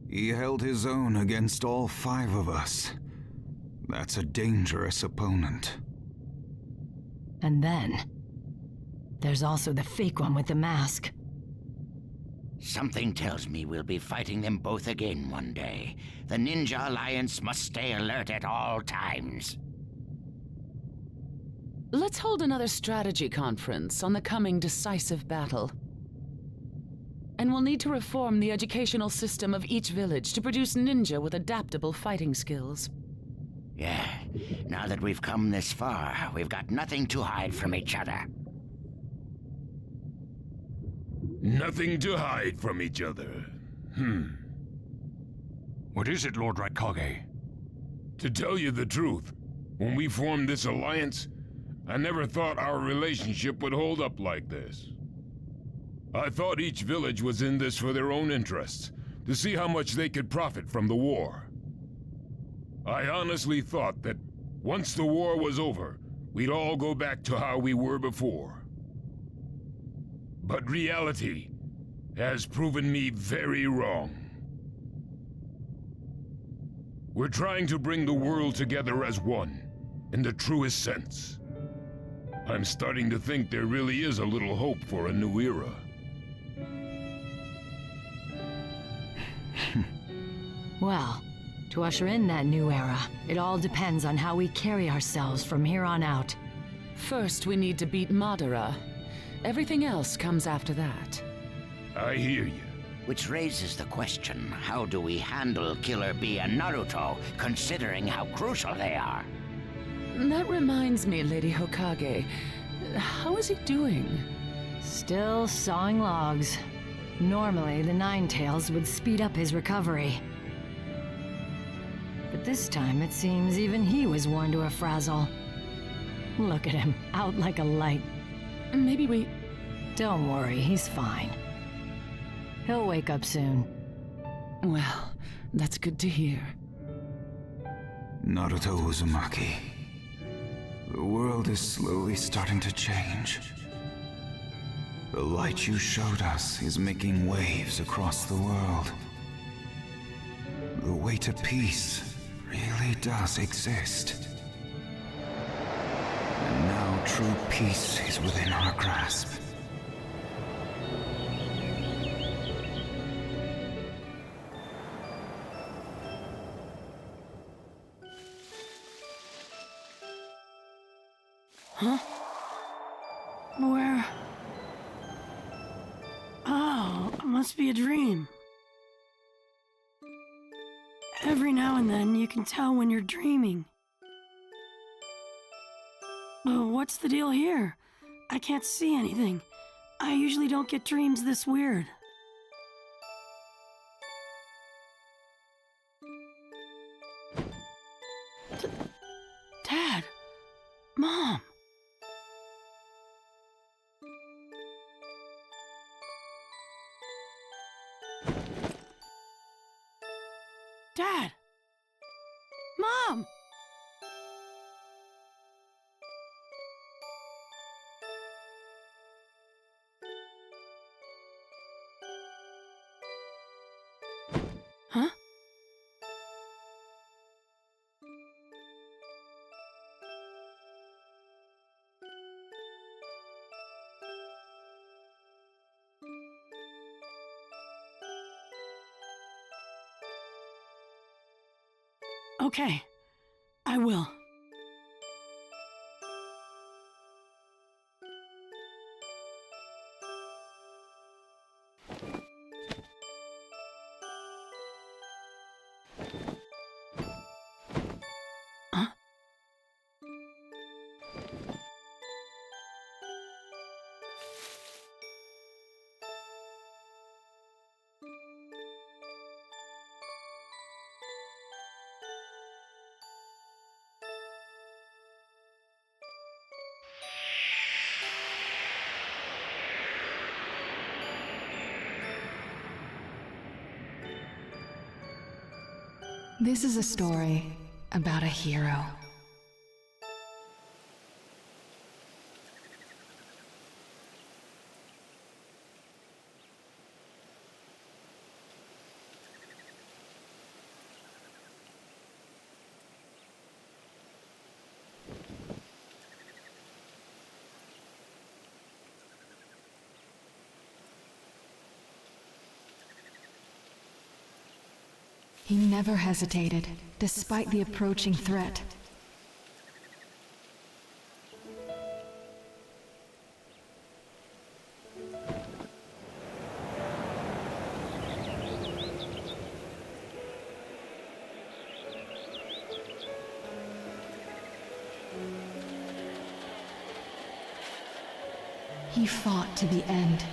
He held his own against all 5 of us. That's a dangerous opponent. And then, there's also the fake one with the mask. Something tells me we'll be fighting them both again one day. The Ninja Alliance must stay alert at all times. Let's hold another strategy conference on the coming decisive battle. And we'll need to reform the educational system of each village to produce ninja with adaptable fighting skills. Yeah, now that we've come this far, we've got nothing to hide from each other. Nothing to hide from each other. What is it, Lord Raikage? To tell you the truth, when we formed this alliance, I never thought our relationship would hold up like this. I thought each village was in this for their own interests, to see how much they could profit from the war. I honestly thought that once the war was over, we'd all go back to how we were before. But reality has proven me very wrong. We're trying to bring the world together as one, in the truest sense. I'm starting to think there really is a little hope for a new era. Well, to usher in that new era, it all depends on how we carry ourselves from here on out. First, we need to beat Madara. Everything else comes after that. I hear you. Which raises the question, how do we handle Killer Bee and Naruto, considering how crucial they are? That reminds me, Lady Hokage. How is he doing? Still sawing logs. Normally, the Nine-Tails would speed up his recovery. But this time, it seems even he was worn to a frazzle. Look at him, out like a light. Maybe we... Don't worry, he's fine. He'll wake up soon. Well, that's good to hear. Naruto Uzumaki. The world is slowly starting to change. The light you showed us is making waves across the world. The way to peace really does exist. And now true peace is within our grasp. Huh? Where? Oh, it must be a dream. Every now and then you can tell when you're dreaming. But what's the deal here? I can't see anything. I usually don't get dreams this weird. Dad! Mom! Dad! Mom! Huh? Okay, I will. Huh? This is a story about a hero. He never hesitated, despite the approaching threat. He fought to the end,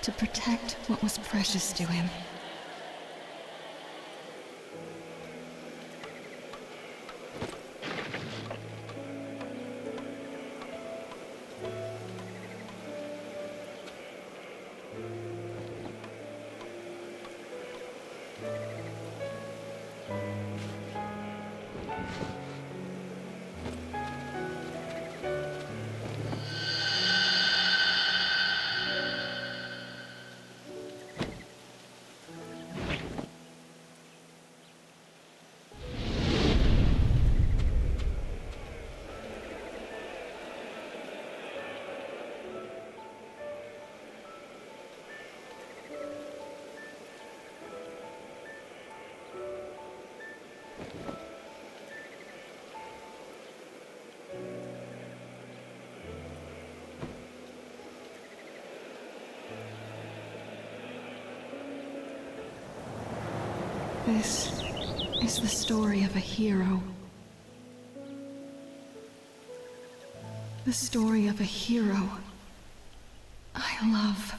to protect what was precious to him. This is the story of a hero. The story of a hero I love.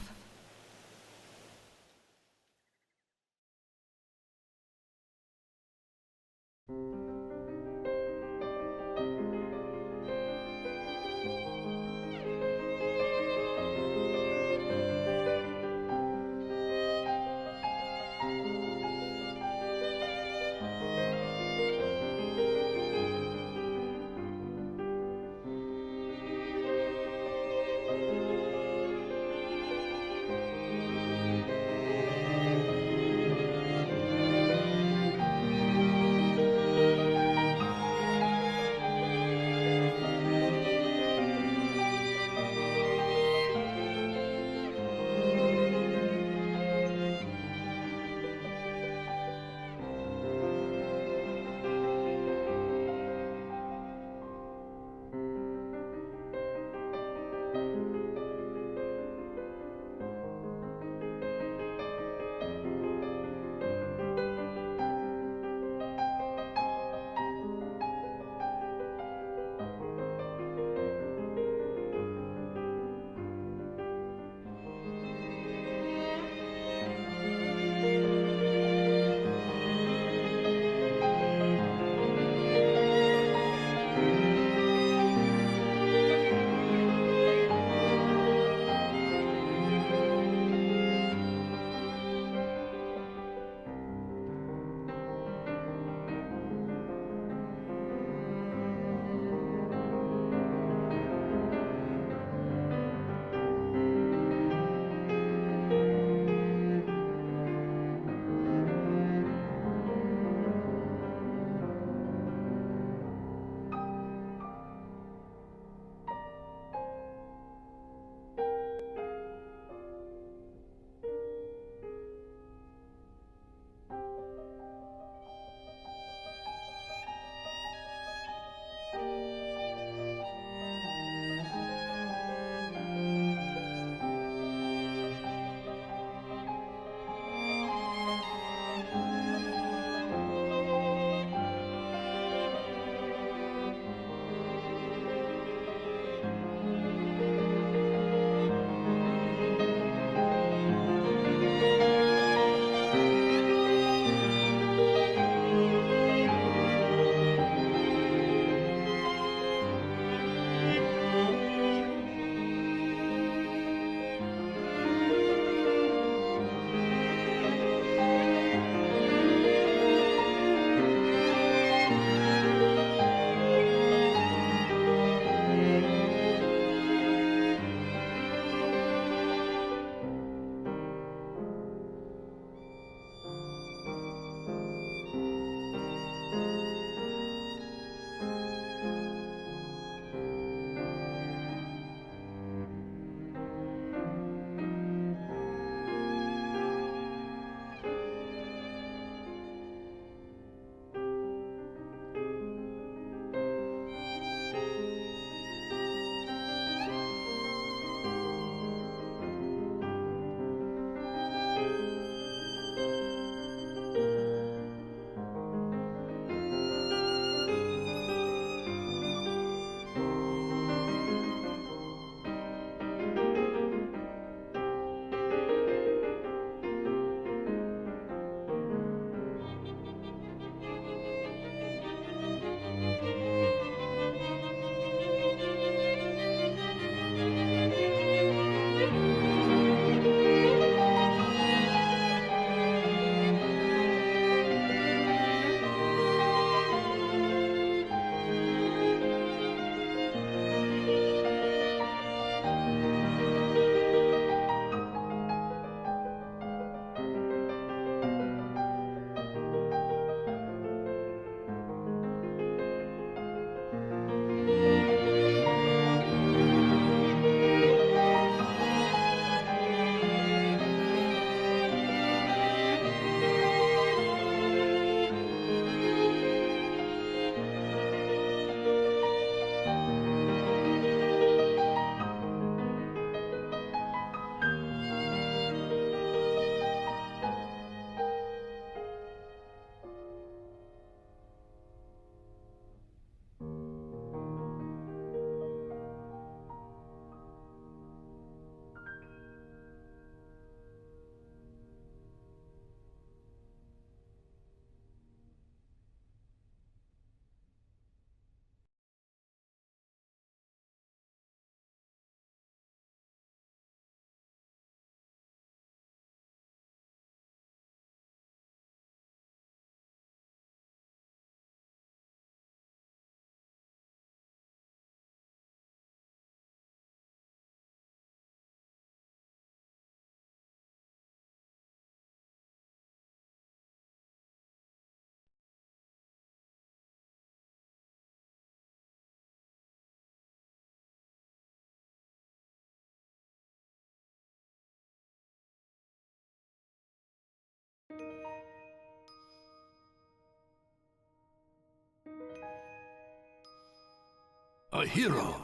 A hero.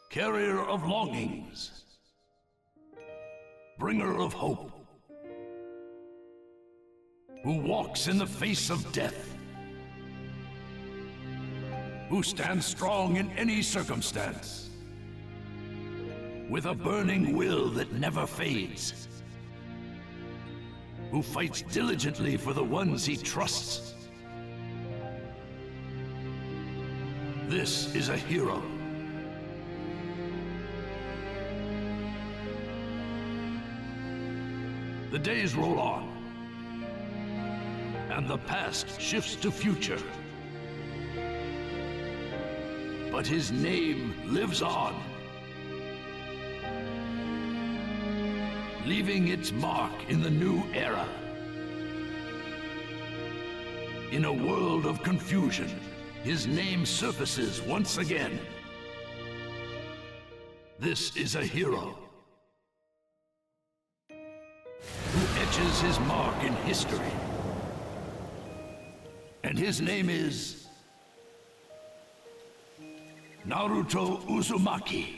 Carrier of longings. Bringer of hope. Who walks in the face of death. Who stands strong in any circumstance. With a burning will that never fades. Who fights diligently for the ones he trusts. This is a hero. The days roll on, and the past shifts to future. But his name lives on, leaving its mark in the new era. In a world of confusion, his name surfaces once again. This is a hero who etches his mark in history. And his name is Naruto Uzumaki.